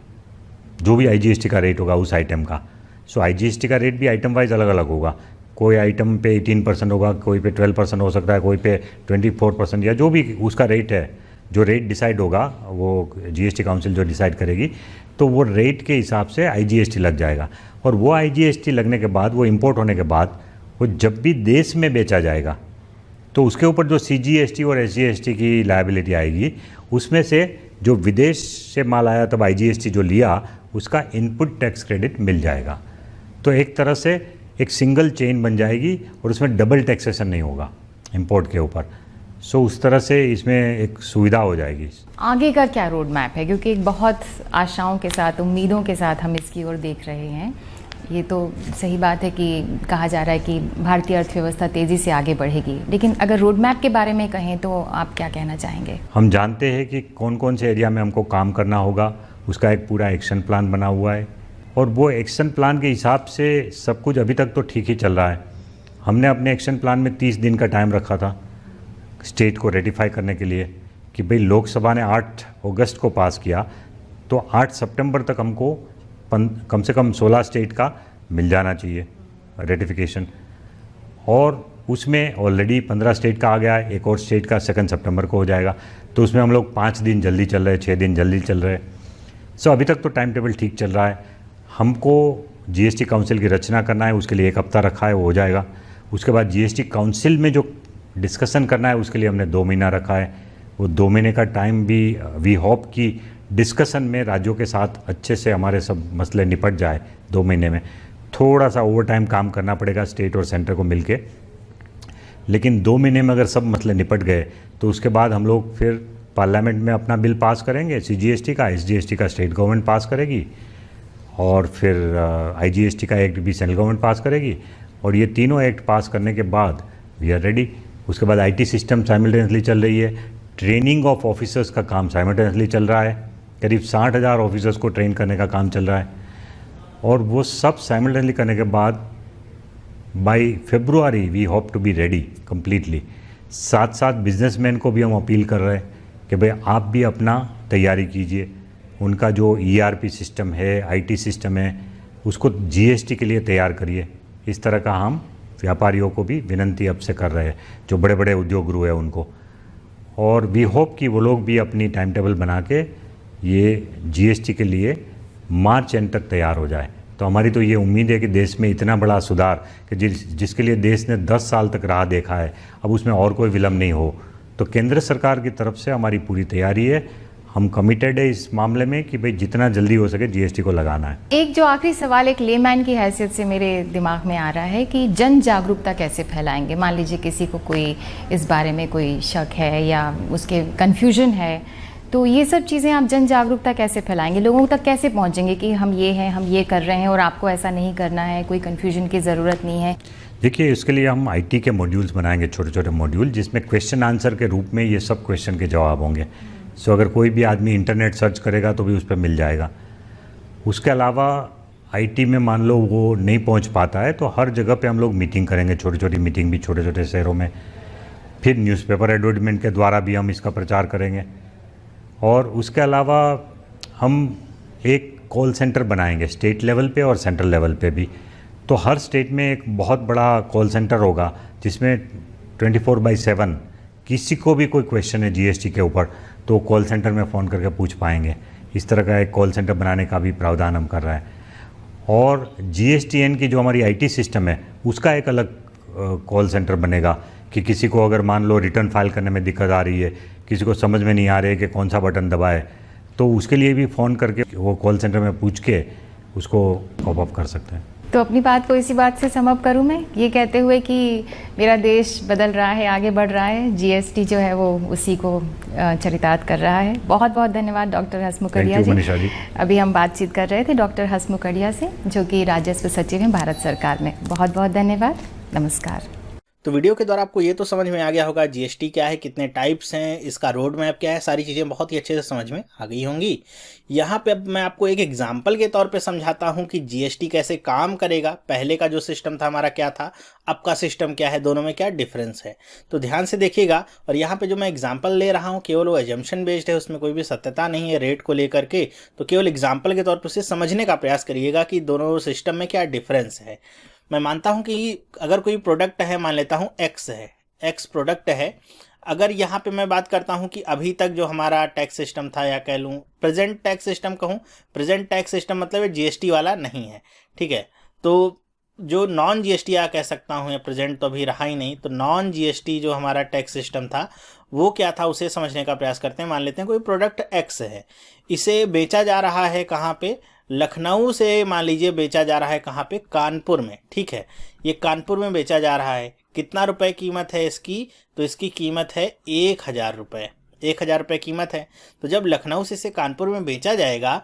जो भी आईजीएसटी का रेट होगा उस आइटम का। सो आईजीएसटी का रेट भी आइटम वाइज अलग अलग होगा। कोई आइटम पे 18% होगा, कोई पे 12% हो सकता है, कोई पे 24%, या जो भी उसका रेट है, जो रेट डिसाइड होगा वो जीएसटी काउंसिल जो डिसाइड करेगी, तो वो रेट के हिसाब से आईजीएसटी लग जाएगा। और वो आईजीएसटी लगने के बाद, वो इंपोर्ट होने के बाद, वो जब भी देश में बेचा जाएगा तो उसके ऊपर जो सीजीएसटी और एसजीएसटी की लायबिलिटी आएगी, उसमें से जो विदेश से माल आया तब आईजीएसटी जो लिया उसका इनपुट टैक्स क्रेडिट मिल जाएगा। तो एक तरह से एक सिंगल चेन बन जाएगी और उसमें डबल टैक्सेशन नहीं होगा इंपोर्ट के ऊपर। सो उस तरह से इसमें एक सुविधा हो जाएगी। आगे का क्या रोड मैप है, क्योंकि एक बहुत आशाओं के साथ, उम्मीदों के साथ हम इसकी ओर देख रहे हैं। ये तो सही बात है कि कहा जा रहा है कि भारतीय अर्थव्यवस्था तेज़ी से आगे बढ़ेगी, लेकिन अगर रोड मैप के बारे में कहें तो आप क्या कहना चाहेंगे? हम जानते हैं कि कौन कौन से एरिया में हमको काम करना होगा, उसका एक पूरा एक्शन प्लान बना हुआ है, और वो एक्शन प्लान के हिसाब से सब कुछ अभी तक तो ठीक ही चल रहा है। हमने अपने एक्शन प्लान में 30 दिन का टाइम रखा था स्टेट को रेटिफाई करने के लिए, कि भाई लोकसभा ने 8 अगस्त को पास किया, तो 8 सितंबर तक हमको कम से कम 16 स्टेट का मिल जाना चाहिए रेटिफिकेशन। और उसमें ऑलरेडी 15 स्टेट का आ गया है, एक और स्टेट का 2 सितंबर को हो जाएगा। तो उसमें हम लोग 5 दिन जल्दी चल रहे हैं, 6 दिन जल्दी चल रहे हैं। सो अभी तक तो टाइम टेबल ठीक चल रहा है। हमको जीएसटी काउंसिल की रचना करना है, उसके लिए 1 हफ्ता रखा है, वो हो जाएगा। उसके बाद जीएसटी काउंसिल में जो डिस्कशन करना है उसके लिए हमने 2 महीना रखा है। वो 2 महीने का टाइम भी वी होप कि डिस्कशन में राज्यों के साथ अच्छे से हमारे सब मसले निपट जाए 2 महीने में। थोड़ा सा ओवर टाइम काम करना पड़ेगा स्टेट और सेंटर को मिलके, लेकिन 2 महीने में अगर सब मसले निपट गए तो उसके बाद हम लोग फिर पार्लियामेंट में अपना बिल पास करेंगे, सीजीएसटी का, एसजीएसटी का स्टेट गवर्नमेंट पास करेगी, और फिर आईजीएसटी का एक्ट भी सेंट्रल गवर्नमेंट पास करेगी। और ये तीनों एक्ट पास करने के बाद वी आर रेडी। उसके बाद आईटी सिस्टम साइमल्टेनियसली चल रही है, ट्रेनिंग ऑफ ऑफिसर्स का काम साइमल्टेनियसली चल रहा है, करीब 60,000 ऑफिसर्स को ट्रेन करने का काम चल रहा है। और वो सब साइमल्टेनियसली करने के बाद by February we hope to be ready completely. साथ साथ बिजनेसमैन को भी हम अपील कर रहे हैं कि भाई आप भी अपना तैयारी कीजिए, उनका जो ईआरपी सिस्टम है, आईटी सिस्टम है, उसको जीएसटी के लिए तैयार करिए। इस तरह का हम व्यापारियों को भी विनंती अब से कर रहे हैं, जो बड़े बड़े उद्योग गृह है उनको। और वी होप कि वो लोग भी अपनी टाइम टेबल बना के ये जीएसटी के लिए मार्च एंड तक तैयार हो जाए। तो हमारी तो ये उम्मीद है कि देश में इतना बड़ा सुधार कि जिसके लिए देश ने 10 साल तक राह देखा है, अब उसमें और कोई विलम्ब नहीं हो। तो केंद्र सरकार की तरफ से हमारी पूरी तैयारी है, हम कमिटेड है इस मामले में कि भाई जितना जल्दी हो सके जीएसटी को लगाना है। एक जो आखिरी सवाल एक लेमैन की हैसियत से मेरे दिमाग में आ रहा है कि जन जागरूकता कैसे फैलाएंगे? मान लीजिए किसी को कोई इस बारे में कोई शक है या उसके कन्फ्यूजन है, तो ये सब चीज़ें आप जन जागरूकता कैसे फैलाएंगे? लोगों तक कैसे पहुंचेंगे कि हम ये हैं, हम ये कर रहे हैं और आपको ऐसा नहीं करना है, कोई कन्फ्यूजन की ज़रूरत नहीं है? देखिए, इसके लिए हम आईटी के मॉड्यूल्स बनाएंगे, छोटे छोटे मॉड्यूल, जिसमें क्वेश्चन आंसर के रूप में ये सब क्वेश्चन के जवाब होंगे। सो अगर कोई भी आदमी इंटरनेट सर्च करेगा तो भी उस पर मिल जाएगा। उसके अलावा आईटी में मान लो वो नहीं पहुंच पाता है, तो हर जगह पे हम लोग मीटिंग करेंगे, छोटी छोटी मीटिंग भी छोटे छोटे शहरों में। फिर न्यूज़पेपर एडवर्टाइजमेंट के द्वारा भी हम इसका प्रचार करेंगे। और उसके अलावा हम एक कॉल सेंटर बनाएंगे स्टेट लेवल पे और सेंट्रल लेवल पे भी। तो हर स्टेट में एक बहुत बड़ा कॉल सेंटर होगा जिसमें 24/7 किसी को भी कोई क्वेश्चन है जीएसटी के ऊपर तो कॉल सेंटर में फ़ोन करके पूछ पाएंगे। इस तरह का एक कॉल सेंटर बनाने का भी प्रावधान हम कर रहे हैं। और जीएसटीएन की जो हमारी आईटी सिस्टम है उसका एक अलग कॉल सेंटर बनेगा कि किसी को अगर मान लो रिटर्न फाइल करने में दिक्कत आ रही है, किसी को समझ में नहीं आ रही है कि कौन सा बटन दबाए, तो उसके लिए भी फ़ोन करके वो कॉल सेंटर में पूछ के उसको कॉप अप कर सकते हैं। तो अपनी बात को इसी बात से सम अप करूँ मैं ये कहते हुए कि मेरा देश बदल रहा है, आगे बढ़ रहा है, जीएसटी जो है वो उसी को चरितार्थ कर रहा है। बहुत बहुत धन्यवाद डॉक्टर हसमुखड़िया जी। अभी हम बातचीत कर रहे थे डॉक्टर हसमुखड़िया से जो कि राजस्व सचिव हैं भारत सरकार में। बहुत बहुत धन्यवाद, नमस्कार। तो वीडियो के द्वारा आपको ये तो समझ में आ गया होगा जीएसटी क्या है, कितने टाइप्स हैं, इसका रोड मैप क्या है, सारी चीज़ें बहुत ही अच्छे से समझ में आ गई होंगी। यहाँ पे अब मैं आपको एक एग्जाम्पल के तौर पे समझाता हूँ कि जीएसटी कैसे काम करेगा। पहले का जो सिस्टम था हमारा क्या था, अब का सिस्टम क्या है, दोनों में क्या डिफरेंस है, तो ध्यान से देखिएगा। और यहाँ पे जो मैं एग्जाम्पल ले रहा हूँ केवल वो एजम्पशन बेस्ड है, उसमें कोई भी सत्यता नहीं है रेट को लेकर के, तो केवल एग्जाम्पल के तौर पर उसे समझने का प्रयास करिएगा कि दोनों सिस्टम में क्या डिफरेंस है। मैं मानता हूं कि अगर कोई प्रोडक्ट है, मान लेता हूं एक्स है, एक्स प्रोडक्ट है। अगर यहाँ पे मैं बात करता हूं कि अभी तक जो हमारा टैक्स सिस्टम था, या कह लूँ प्रेजेंट टैक्स सिस्टम कहूँ, प्रेजेंट टैक्स सिस्टम मतलब जीएसटी वाला नहीं है, ठीक है। तो जो नॉन जीएसटी या कह सकता हूँ, या प्रेजेंट तो अभी रहा ही नहीं, तो नॉन जीएसटी जो हमारा टैक्स सिस्टम था वो क्या था उसे समझने का प्रयास करते हैं। मान लेते हैं कोई प्रोडक्ट एक्स है, इसे बेचा जा रहा है कहाँ पे, लखनऊ से मान लीजिए बेचा जा रहा है कहाँ पे, कानपुर में, ठीक है। ये कानपुर में बेचा जा रहा है, कितना रुपए कीमत है इसकी, तो इसकी कीमत है 1000 रुपये, 1000 रुपये कीमत है। तो जब लखनऊ से इसे कानपुर में बेचा जाएगा,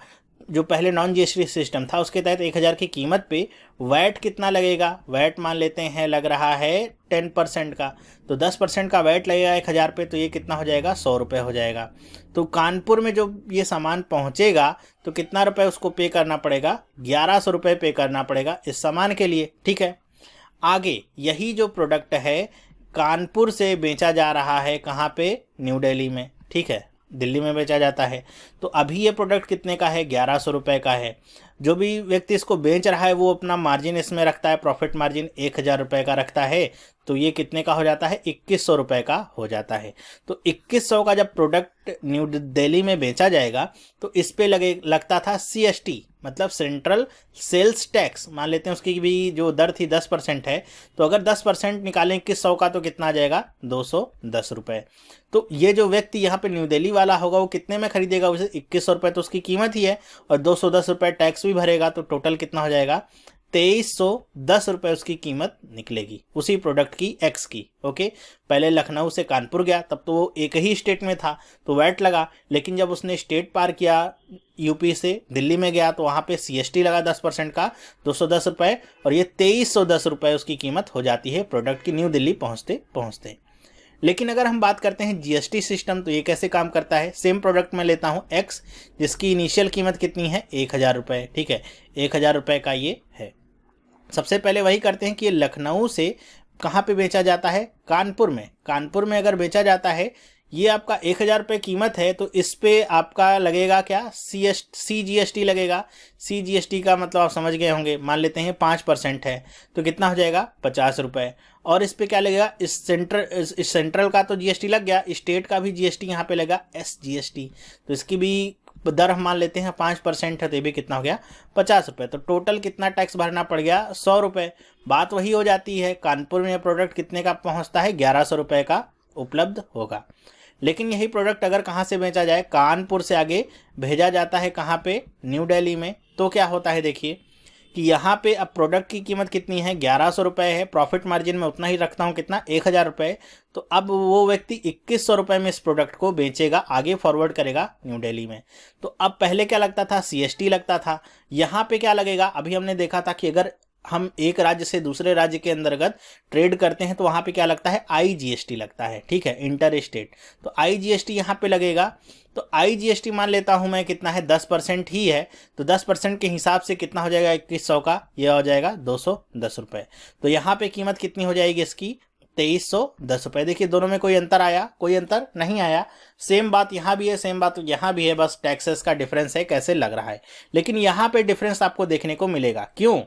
जो पहले नॉन जीएसटी सिस्टम था उसके तहत 1000 की कीमत पे वैट कितना लगेगा, वैट मान लेते हैं लग रहा है 10% का, तो 10% का वैट लगेगा 1000 पे, तो ये कितना हो जाएगा, 100 रुपये हो जाएगा। तो कानपुर में जो ये सामान पहुंचेगा तो कितना रुपए उसको पे करना पड़ेगा, 1100 रुपये पे करना पड़ेगा इस सामान के लिए, ठीक है। आगे यही जो प्रोडक्ट है कानपुर से बेचा जा रहा है कहाँ पे, न्यू दिल्ली में, ठीक है, दिल्ली में बेचा जाता है। तो अभी ये प्रोडक्ट कितने का है, 1100 रुपये का है। जो भी व्यक्ति इसको बेच रहा है वो अपना मार्जिन इसमें रखता है, प्रॉफिट मार्जिन 1000 रुपये का रखता है, तो ये कितने का हो जाता है, 2100 रुपये का हो जाता है। तो 2100 का जब प्रोडक्ट न्यू दिल्ली में बेचा जाएगा तो इस पे लगता था CST, मतलब सेंट्रल सेल्स टैक्स, मान लेते हैं उसकी भी जो दर थी 10% है, तो अगर 10% निकालें 2100 का तो कितना आ जाएगा, 210 रुपये। तो ये जो व्यक्ति यहाँ पे न्यू दिल्ली वाला होगा वो कितने में खरीदेगा उसे, 2100 रुपये तो उसकी कीमत ही है, और 210 रुपये टैक्स भी भरेगा, तो टोटल कितना हो जाएगा, 2310 रुपये उसकी कीमत निकलेगी उसी प्रोडक्ट की, एक्स की, ओके। पहले लखनऊ से कानपुर गया तब तो वो एक ही स्टेट में था तो वैट लगा, लेकिन जब उसने स्टेट पार किया यूपी से दिल्ली में गया तो वहाँ पे CST लगा 10% का, 210 रुपये, और ये 2310 रुपये उसकी कीमत हो जाती है प्रोडक्ट की न्यू दिल्ली पहुँचते पहुँचते। लेकिन अगर हम बात करते हैं जीएसटी सिस्टम, तो ये कैसे काम करता है। सेम प्रोडक्ट में लेता हूँ एक्स, जिसकी इनिशियल कीमत कितनी है, 1000 रुपये, ठीक है, 1000 रुपये का ये है। सबसे पहले वही करते हैं कि ये लखनऊ से कहाँ पे बेचा जाता है, कानपुर में। कानपुर में अगर बेचा जाता है, ये आपका 1000 रुपये कीमत है, तो इस पे आपका लगेगा क्या, CGST लगेगा। CGST का मतलब आप समझ गए होंगे, मान लेते हैं 5% है तो कितना हो जाएगा, 50 रुपये। और इस पे क्या लगेगा, इस सेंट्रल का तो GST लग गया, स्टेट का भी GST यहाँ पे लगा SGST, तो इसकी भी दर हम मान लेते हैं 5% है, तो ये भी कितना हो गया, 50 रुपये। तो टोटल कितना टैक्स भरना पड़ गया, 100 रुपये। बात वही हो जाती है, कानपुर में प्रोडक्ट कितने का पहुंचता है, 1100 रुपये का उपलब्ध होगा। लेकिन यही प्रोडक्ट अगर कहाँ से बेचा जाए, कानपुर से आगे भेजा जाता है कहाँ पे, न्यू दिल्ली में, तो क्या होता है देखिए कि यहाँ पे अब प्रोडक्ट की कीमत कितनी है, 1100 रुपये है, प्रॉफिट मार्जिन में उतना ही रखता हूँ, कितना, 1000 रुपये। तो अब वो व्यक्ति 2100 रुपये में इस प्रोडक्ट को बेचेगा, आगे फॉरवर्ड करेगा न्यू दिल्ली में। तो अब पहले क्या लगता था, CST लगता था, यहाँ पे क्या लगेगा, अभी हमने देखा था कि अगर हम एक राज्य से दूसरे राज्य के अंतर्गत ट्रेड करते हैं तो वहाँ पे क्या लगता है, IGST लगता है, ठीक है, इंटर स्टेट। तो IGST यहाँ पे लगेगा। तो IGST मान लेता हूँ मैं कितना है, 10% ही है। तो 10% के हिसाब से कितना हो जाएगा 2100 का, यह हो जाएगा 210 रुपये। तो यहाँ पे कीमत कितनी हो जाएगी इसकी, 2310 रुपये। देखिए दोनों में कोई अंतर आया, कोई अंतर नहीं आया। सेम बात यहाँ भी है, सेम बात यहाँ भी है, बस टैक्सेस का डिफरेंस है कैसे लग रहा है। लेकिन यहाँ पे डिफरेंस आपको देखने को मिलेगा। क्यों?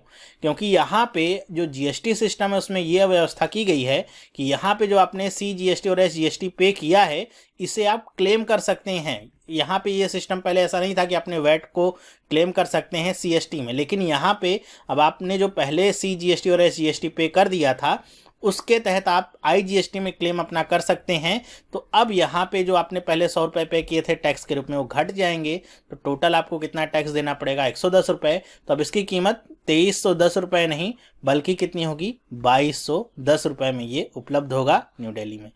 क्योंकि यहाँ पे जो GST सिस्टम है उसमें यह व्यवस्था की गई है कि यहाँ पे जो आपने CGST और SGST पे किया है इसे आप क्लेम कर सकते हैं। यहाँ पे ये सिस्टम पहले ऐसा नहीं था कि अपने वैट को क्लेम कर सकते हैं CST में, लेकिन यहाँ पे अब आपने जो पहले CGST और SGST पे कर दिया था उसके तहत आप IGST में क्लेम अपना कर सकते हैं। तो अब यहाँ पे जो आपने पहले 100 रुपये पे किए थे टैक्स के रूप में वो घट जाएंगे। तो टोटल आपको कितना टैक्स देना पड़ेगा, 110 रुपये। तो अब इसकी कीमत 2310 रुपये नहीं बल्कि कितनी होगी, 2210 रुपये में ये उपलब्ध होगा न्यू दिल्ली में।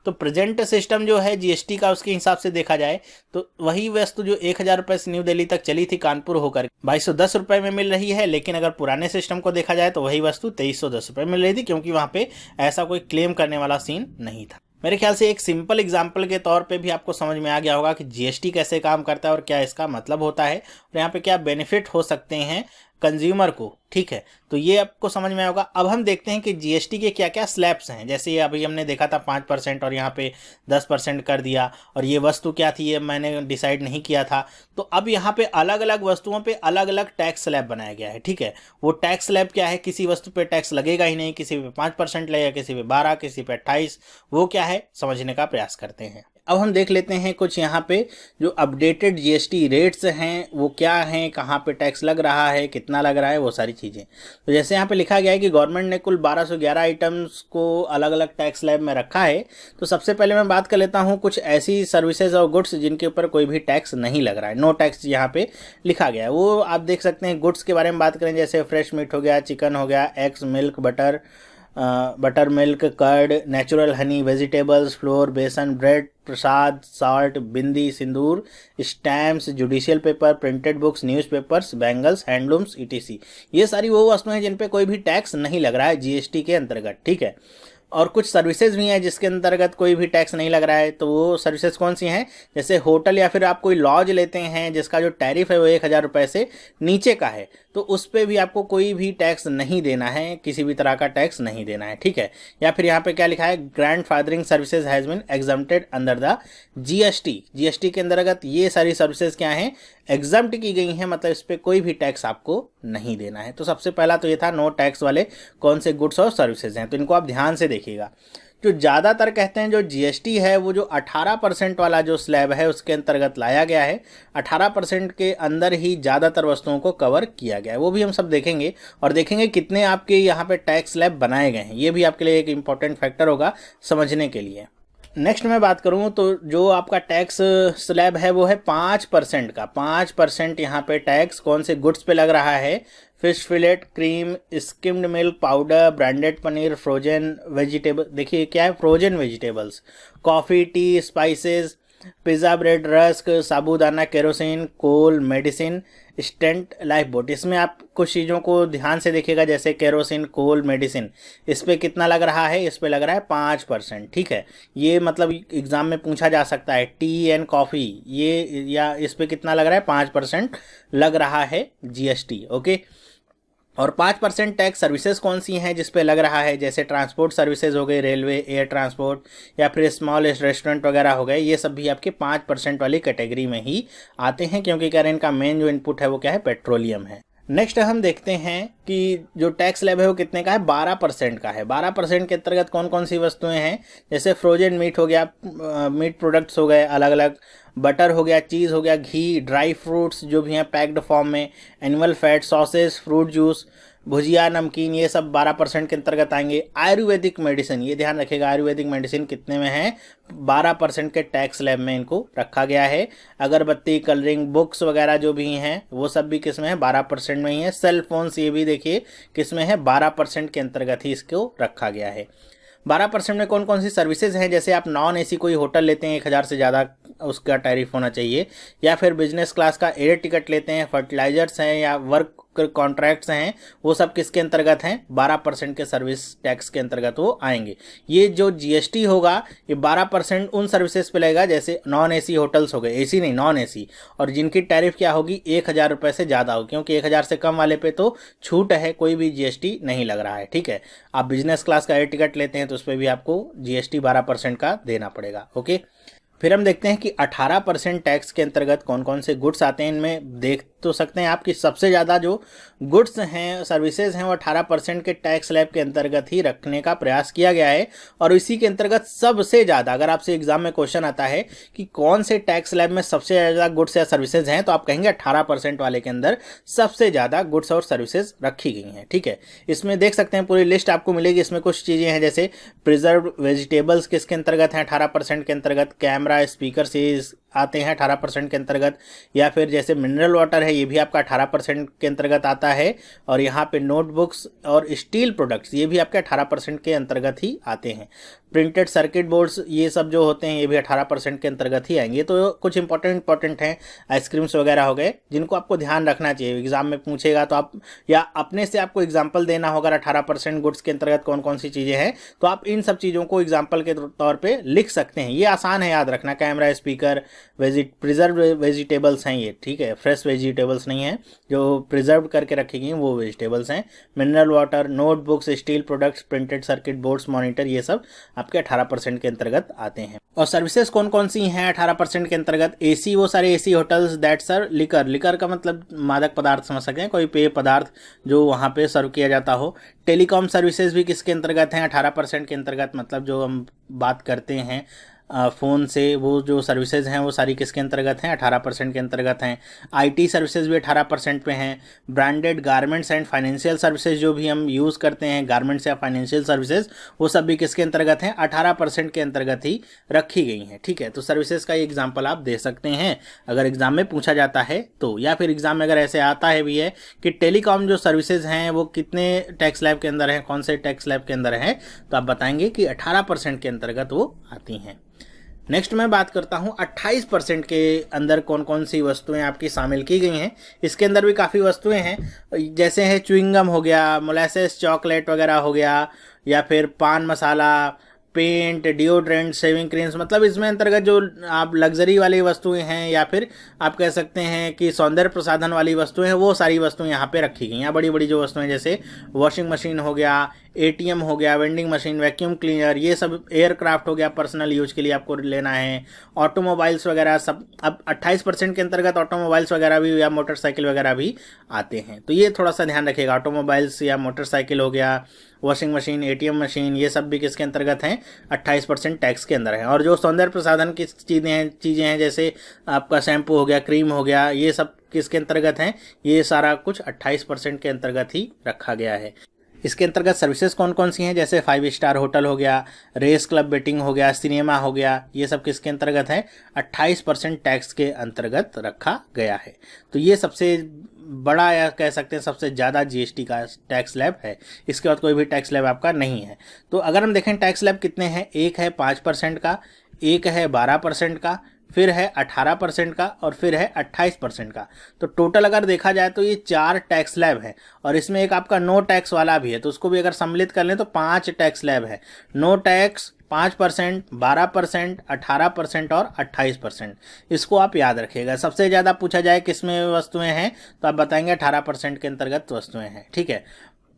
तो प्रेजेंट सिस्टम जो है GST का उसके हिसाब से देखा जाए तो वही वस्तु जो 1000 रुपये से न्यू दिल्ली तक चली थी कानपुर होकर 2210 रुपये में मिल रही है। लेकिन अगर पुराने सिस्टम को देखा जाए तो वही वस्तु 2310 रुपये मिल रही थी, क्योंकि वहाँ पे ऐसा कोई क्लेम करने वाला सीन नहीं था। मेरे ख्याल से एक सिंपल एग्जाम्पल के तौर पे भी आपको समझ में आ गया होगा कि GST कैसे काम करता है और क्या इसका मतलब होता है और यहाँ पे क्या बेनिफिट हो सकते हैं कंज्यूमर को, ठीक है। तो ये आपको समझ में होगा। अब हम देखते हैं कि GST के क्या क्या स्लैब्स हैं। जैसे ये अभी हमने देखा था 5% और यहाँ पे 10% कर दिया, और ये वस्तु क्या थी ये मैंने डिसाइड नहीं किया था। तो अब यहाँ पे अलग अलग वस्तुओं पे अलग अलग टैक्स स्लैब बनाया गया है, ठीक है। वो टैक्स स्लैब क्या है, किसी वस्तु पे टैक्स लगेगा ही नहीं, किसी पे 5% लगेगा, किसी पे 12, किसी पे 28। वो क्या है समझने का प्रयास करते हैं। अब हम देख लेते हैं कुछ यहाँ पे जो अपडेटेड GST रेट्स हैं वो क्या हैं, कहाँ पे टैक्स लग रहा है, कितना लग रहा है, वो सारी चीज़ें। तो जैसे यहाँ पे लिखा गया है कि गवर्नमेंट ने कुल 1211 आइटम्स को अलग अलग टैक्स स्लैब में रखा है। तो सबसे पहले मैं बात कर लेता हूँ कुछ ऐसी सर्विसेज और गुड्स जिनके ऊपर कोई भी टैक्स नहीं लग रहा है, नो टैक्स यहाँ पे लिखा गया है। वो आप देख सकते हैं। गुड्स के बारे में बात करें जैसे फ्रेश मीट हो गया, चिकन हो गया, eggs, milk, butter milk, curd, natural honey, vegetables, flour, besan, bread, prasad, salt, bindi, sindoor, stamps, judicial paper, printed books, newspapers, bangles, handlooms, ETC। ये सारी वो वस्तुएं हैं जिन पे कोई भी टैक्स नहीं लग रहा है GST के अंतर्गत, ठीक है। और कुछ सर्विसेज भी हैं जिसके अंतर्गत कोई भी टैक्स नहीं लग रहा है। तो वो सर्विसेज कौन सी हैं, जैसे होटल या फिर आप कोई लॉज लेते हैं जिसका जो टैरिफ है वो 1000 रुपये से नीचे का है, तो उस पर भी आपको कोई भी टैक्स नहीं देना है, किसी भी तरह का टैक्स नहीं देना है, ठीक है। या फिर यहाँ पे क्या लिखा है, grandfathering services has been exempted under the GST के अंतर्गत ये सारी सर्विसेज क्या हैं, एग्जम्प्ट की गई हैं, मतलब इस पर कोई भी टैक्स आपको नहीं देना है। तो सबसे पहला तो ये था नो टैक्स वाले कौन से गुड्स और सर्विसेज हैं, तो इनको आप ध्यान से देखिएगा। जो ज़्यादातर कहते हैं जो GST है वो जो 18% वाला जो स्लैब है उसके अंतर्गत लाया गया है। 18% के अंदर ही ज़्यादातर वस्तुओं को कवर किया गया है, वो भी हम सब देखेंगे और देखेंगे कितने आपके यहाँ पे टैक्स स्लैब बनाए गए हैं। ये भी आपके लिए एक इम्पॉर्टेंट फैक्टर होगा समझने के लिए। नेक्स्ट मैं बात करूँ तो जो आपका टैक्स स्लैब है वो है 5% का। 5% यहाँ पे टैक्स कौन से गुड्स पे लग रहा है, fish fillet, cream, skimmed milk powder, branded paneer, frozen vegetable, देखिए क्या है frozen vegetables, coffee, tea, spices, pizza, bread, rusk, sabudana, kerosene, coal, medicine, stent, life boat. इसमें आप कुछ चीज़ों को ध्यान से देखिएगा, जैसे केरोसिन, कोल, मेडिसिन, इस पे कितना लग रहा है, इस पे लग रहा है 5%, ठीक है। ये मतलब एग्जाम में पूछा जा सकता है, टी एंड कॉफ़ी ये, या इस पे कितना लग रहा है, 5% लग रहा है GST, ओके। और 5% टैक्स सर्विसेज कौन सी हैं जिस पे लग रहा है, जैसे ट्रांसपोर्ट सर्विसेज हो गए, रेलवे, एयर ट्रांसपोर्ट, या फिर स्मॉल रेस्टोरेंट वगैरह हो गए। ये सब भी आपके 5% वाली कैटेगरी में ही आते हैं, क्योंकि क्या इनका मेन जो इनपुट है वो क्या है, पेट्रोलियम है। नेक्स्ट हम देखते हैं कि जो टैक्स स्लैब है वो कितने का है, 12% का है। 12% के अंतर्गत कौन कौन सी वस्तुएं हैं, जैसे फ्रोजन मीट हो गया, मीट प्रोडक्ट्स हो गए अलग अलग, बटर हो गया, चीज़ हो गया, घी, ड्राई फ्रूट्स जो भी हैं पैक्ड फॉर्म में, animal fat, sauces, fruit juice, bhujia, namkeen, ये सब 12% के अंतर्गत आएंगे। आयुर्वेदिक मेडिसिन, ये ध्यान रखिएगा, आयुर्वेदिक मेडिसिन कितने में है, 12% के टैक्स स्लैब में इनको रखा गया है। अगरबत्ती, कलरिंग बुक्स वगैरह जो भी हैं वो सब भी किस में है, 12% में ही है। सेल फोन्स ये भी देखिए किस में है, 12% के अंतर्गत ही इसको रखा गया है। 12% में कौन कौन सी सर्विसेज हैं, जैसे आप नॉन AC कोई होटल लेते हैं 1000 से ज़्यादा उसका टैरिफ होना चाहिए, या फिर बिजनेस क्लास का एयर टिकट लेते हैं, फर्टिलाइजर्स हैं, या वर्क कॉन्ट्रैक्ट्स हैं वो सब किसके अंतर्गत हैं, 12% के सर्विस टैक्स के अंतर्गत वो आएंगे। ये जो जीएसटी होगा ये 12% उन सर्विसेज पे लगेगा जैसे नॉन एसी होटल्स हो गए, एसी नहीं नॉन एसी, और जिनकी टैरिफ क्या होगी 1000 रुपये से ज़्यादा होगी, क्योंकि 1000 से कम वाले पे तो छूट है, कोई भी जीएसटी नहीं लग रहा है। ठीक है, आप बिजनेस क्लास का एयर टिकट लेते हैं तो उस पर भी आपको जीएसटी 12% का देना पड़ेगा। ओके, फिर हम देखते हैं कि 18% टैक्स के अंतर्गत कौन कौन से गुड्स आते हैं। इनमें देख तो सकते हैं आप कि सबसे ज़्यादा जो गुड्स हैं, सर्विसेज हैं, वो 18% के टैक्स स्लैब के अंतर्गत ही रखने का प्रयास किया गया है। और इसी के अंतर्गत सबसे ज़्यादा, अगर आपसे एग्जाम में क्वेश्चन आता है कि कौन से टैक्स स्लैब में सबसे ज़्यादा गुड्स या सर्विसेज हैं, तो आप कहेंगे 18% वाले के अंदर सबसे ज़्यादा गुड्स और सर्विसेज रखी गई हैं। ठीक है, इसमें देख सकते हैं पूरी लिस्ट आपको मिलेगी। इसमें कुछ चीज़ें हैं जैसे प्रिजर्व वेजिटेबल्स किसके अंतर्गत हैं, 18% के अंतर्गत, कैमरा स्पीकर से आते हैं 18% के अंतर्गत, या फिर जैसे मिनरल वाटर है ये भी आपका 18% के अंतर्गत आता है, और यहाँ पे नोटबुक्स और स्टील प्रोडक्ट्स ये भी आपके 18% के अंतर्गत ही आते हैं। प्रिंटेड सर्किट बोर्ड्स ये सब जो होते हैं ये भी 18% के अंतर्गत ही आएंगे। तो कुछ इंपॉर्टेंट हैं, आइसक्रीम्स वगैरह हो गए, जिनको आपको ध्यान रखना चाहिए। एग्जाम में पूछेगा तो आप, या अपने से आपको एग्जाम्पल देना होगा 18% गुड्स के अंतर्गत कौन कौन सी चीज़ें हैं, तो आप इन सब चीज़ों को एग्जाम्पल के तौर पर लिख सकते हैं। ये आसान है याद रखना। कैमरा, स्पीकर, प्रिजर्व वेजिटेबल्स हैं ये, ठीक है, फ्रेश वेजिटेबल्स नहीं है, जो प्रिजर्व करके रखी गई वो वेजिटेबल्स हैं। Mineral water, notebooks, steel products, printed circuit boards, monitor, ये सब आपके 18% के अंतर्गत आते हैं। और सर्विसेज कौन कौन सी हैं 18% के अंतर्गत? एसी, वो सारे AC hotels that serve liquor, liquor का मतलब मादक पदार्थ समझ सकते हैं, कोई पेय पदार्थ जो वहाँ पे सर्व किया जाता हो। टेलीकॉम सर्विसेज भी किसके अंतर्गत हैं? 18% के अंतर्गत, मतलब जो हम बात करते हैं फ़ोन से, वो जो सर्विसेज हैं वो सारी किसके अंतर्गत हैं? 18% के अंतर्गत हैं। आईटी सर्विसेज भी 18% पे हैं। Branded garments and financial services जो भी हम यूज़ करते हैं, गारमेंट्स या फाइनेंशियल सर्विसेज, वो सब भी किसके अंतर्गत हैं? 18% के अंतर्गत ही रखी गई हैं। ठीक है, तो सर्विसेज का एग्जाम्पल आप दे सकते हैं अगर एग्जाम में पूछा जाता है तो, या फिर एग्जाम में अगर ऐसे आता है भी है कि टेलीकॉम जो सर्विसेज हैं वो कितने टैक्स स्लैब के अंदर हैं, कौन से टैक्स स्लैब के अंदर हैं, तो आप बताएंगे कि 18% के अंतर्गत वो आती हैं। नेक्स्ट मैं बात करता हूँ 28% के अंदर कौन कौन सी वस्तुएं आपकी शामिल की गई हैं। इसके अंदर भी काफ़ी वस्तुएं हैं, जैसे है च्युइंगम हो गया, मोलासेस चॉकलेट वगैरह हो गया, या फिर पान मसाला, पेंट, डिओड्रेंट, शेविंग क्रीम्स, मतलब इसमें अंतर्गत जो आप लग्जरी वाली वस्तुएं हैं या फिर आप कह सकते हैं कि सौंदर्य प्रसाधन वाली वस्तुएं हैं, वो सारी वस्तुएं यहाँ पे रखी गई हैं। बड़ी बड़ी जो वस्तुएं जैसे वॉशिंग मशीन हो गया, एटीएम हो गया, वेंडिंग मशीन, वैक्यूम क्लीनर, ये सब, एयरक्राफ्ट हो गया, पर्सनल यूज के लिए आपको लेना है, ऑटोमोबाइल्स वगैरह सब। अब 28% के अंतर्गत ऑटोमोबाइल्स वगैरह भी या मोटरसाइकिल वगैरह भी आते हैं, तो ये थोड़ा सा ध्यान रखिएगा। ऑटोमोबाइल्स या मोटरसाइकिल हो गया, वॉशिंग मशीन, एटीएम मशीन, ये सब भी किसके अंतर्गत हैं? 28% टैक्स के अंदर है। और जो सौंदर्य प्रसाधन की चीज़ें हैं जैसे आपका शैम्पू हो गया, क्रीम हो गया, ये सब किसके अंतर्गत हैं? ये सारा कुछ 28% के अंतर्गत ही रखा गया है। इसके अंतर्गत सर्विसेज कौन कौन सी हैं? जैसे 5 स्टार होटल हो गया, रेस क्लब बेटिंग हो गया, सिनेमा हो गया, ये सब किसके अंतर्गत है? 28% टैक्स के अंतर्गत रखा गया है। तो ये सबसे बड़ा, या कह सकते हैं सबसे ज़्यादा जीएसटी का टैक्स स्लैब है। इसके बाद कोई भी टैक्स स्लैब आपका नहीं है। तो अगर हम देखें टैक्स स्लैब कितने हैं, एक है 5% का, एक है 12% का, फिर है 18% का, और फिर है 28% का। तो टोटल अगर देखा जाए तो ये 4 टैक्स स्लैब है, और इसमें एक आपका नो टैक्स वाला भी है, तो उसको भी अगर सम्मिलित कर लें तो 5 टैक्स स्लैब है। नो टैक्स 5%, 12%, 18% और 28%। इसको आप याद रखिएगा। सबसे ज़्यादा पूछा जाए किसमें वस्तुएं हैं, तो आप बताएंगे 18% के अंतर्गत वस्तुएं हैं। ठीक है,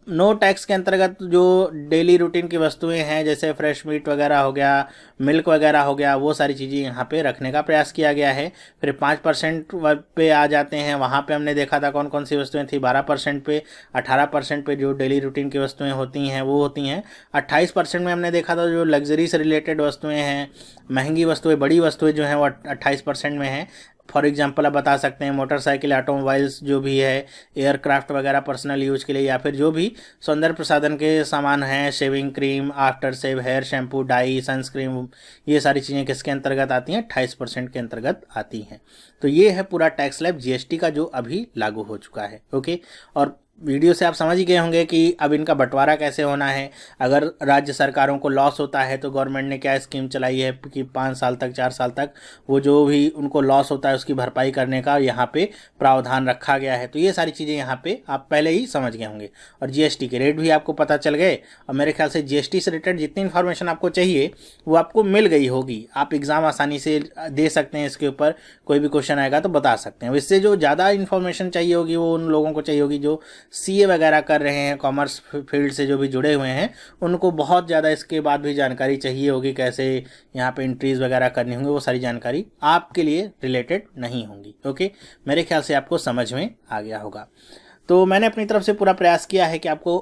नो टैक्स के अंतर्गत जो डेली रूटीन की वस्तुएं हैं जैसे फ्रेश मीट वगैरह हो गया, मिल्क वगैरह हो गया, वो सारी चीज़ें यहाँ पे रखने का प्रयास किया गया है। फिर 5% पे आ जाते हैं, वहाँ पे हमने देखा था कौन कौन सी वस्तुएं थी। 12% पे, 18% पे जो डेली रूटीन की वस्तुएं होती हैं वो होती हैं। 28% में हमने देखा था जो लग्जरी से रिलेटेड वस्तुएँ हैं, महंगी वस्तुएँ, बड़ी वस्तुएँ जो हैं वो 28% में हैं। फॉर एग्जांपल आप बता सकते हैं मोटरसाइकिल, ऑटोमोबाइल्स जो भी है, एयरक्राफ्ट वगैरह पर्सनल यूज के लिए, या फिर जो भी सौंदर्य प्रसाधन के सामान हैं, shaving cream, after shave, hair shampoo, dye, sunscreen, ये सारी चीज़ें किसके अंतर्गत आती हैं? 28% के अंतर्गत आती हैं। तो ये है पूरा टैक्स स्लैब जीएसटी का जो अभी लागू हो चुका है। ओके, और वीडियो से आप समझ ही गए होंगे कि अब इनका बंटवारा कैसे होना है। अगर राज्य सरकारों को लॉस होता है तो गवर्नमेंट ने क्या स्कीम चलाई है कि 5 साल तक 4 साल तक वो जो भी उनको लॉस होता है उसकी भरपाई करने का यहाँ पे प्रावधान रखा गया है। तो ये सारी चीज़ें यहाँ पे आप पहले ही समझ गए होंगे और जीएसटी के रेट भी आपको पता चल गए। और मेरे ख्याल से जीएसटी से रिलेटेड जितनी इन्फॉर्मेशन आपको चाहिए वो आपको मिल गई होगी। आप एग्ज़ाम आसानी से दे सकते हैं, इसके ऊपर कोई भी क्वेश्चन आएगा तो बता सकते हैं। इससे जो ज़्यादा इन्फॉर्मेशन चाहिए होगी वो उन लोगों को चाहिए होगी जो सीए वगैरह कर रहे हैं, कॉमर्स फील्ड से जो भी जुड़े हुए हैं, उनको बहुत ज़्यादा इसके बाद भी जानकारी चाहिए होगी, कैसे यहाँ पे एंट्रीज वगैरह करनी होंगी। वो सारी जानकारी आपके लिए रिलेटेड नहीं होंगी। ओके, मेरे ख्याल से आपको समझ में आ गया होगा। तो मैंने अपनी तरफ से पूरा प्रयास किया है कि आपको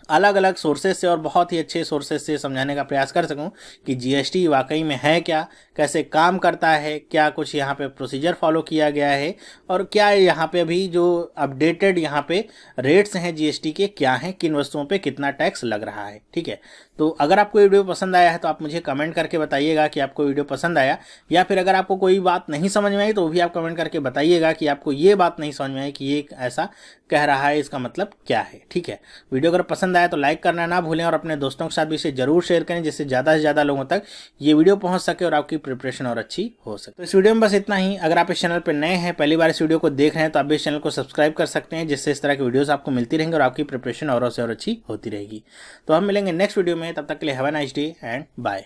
अलग अलग सोर्सेज से और बहुत ही अच्छे सोर्सेज से समझाने का प्रयास कर सकूं कि जीएसटी वाकई में है क्या, कैसे काम करता है, क्या कुछ यहाँ पे प्रोसीजर फॉलो किया गया है और क्या यहाँ पे अभी जो अपडेटेड यहाँ पे रेट्स हैं जीएसटी के क्या हैं, किन वस्तुओं पे कितना टैक्स लग रहा है। ठीक है, तो अगर आपको वीडियो पसंद आया है तो आप मुझे कमेंट करके बताइएगा कि आपको वीडियो पसंद आया, या फिर अगर आपको कोई बात नहीं समझ में आई तो भी आप कमेंट करके बताइएगा कि आपको ये बात नहीं समझ में आई कि ये ऐसा कह रहा है, इसका मतलब क्या है। ठीक है, वीडियो अगर पसंद आया तो लाइक करना ना भूलें और अपने दोस्तों के साथ भी इसे जरूर शेयर करें जिससे ज़्यादा से ज़्यादा लोगों तक ये वीडियो पहुंच सके और आपकी प्रिपरेशन और अच्छी हो सके। तो इस वीडियो में बस इतना ही। अगर आप इस चैनल पर नए हैं, पहली बार इस वीडियो को देख रहे हैं, तो आप भी इस चैनल को सब्सक्राइब कर सकते हैं जिससे इस तरह की वीडियोस आपको मिलती रहेंगी और आपकी प्रिपरेशन और से और अच्छी होती रहेगी। तो हम मिलेंगे नेक्स्ट वीडियो में, तब तक के लिए have a nice day and bye.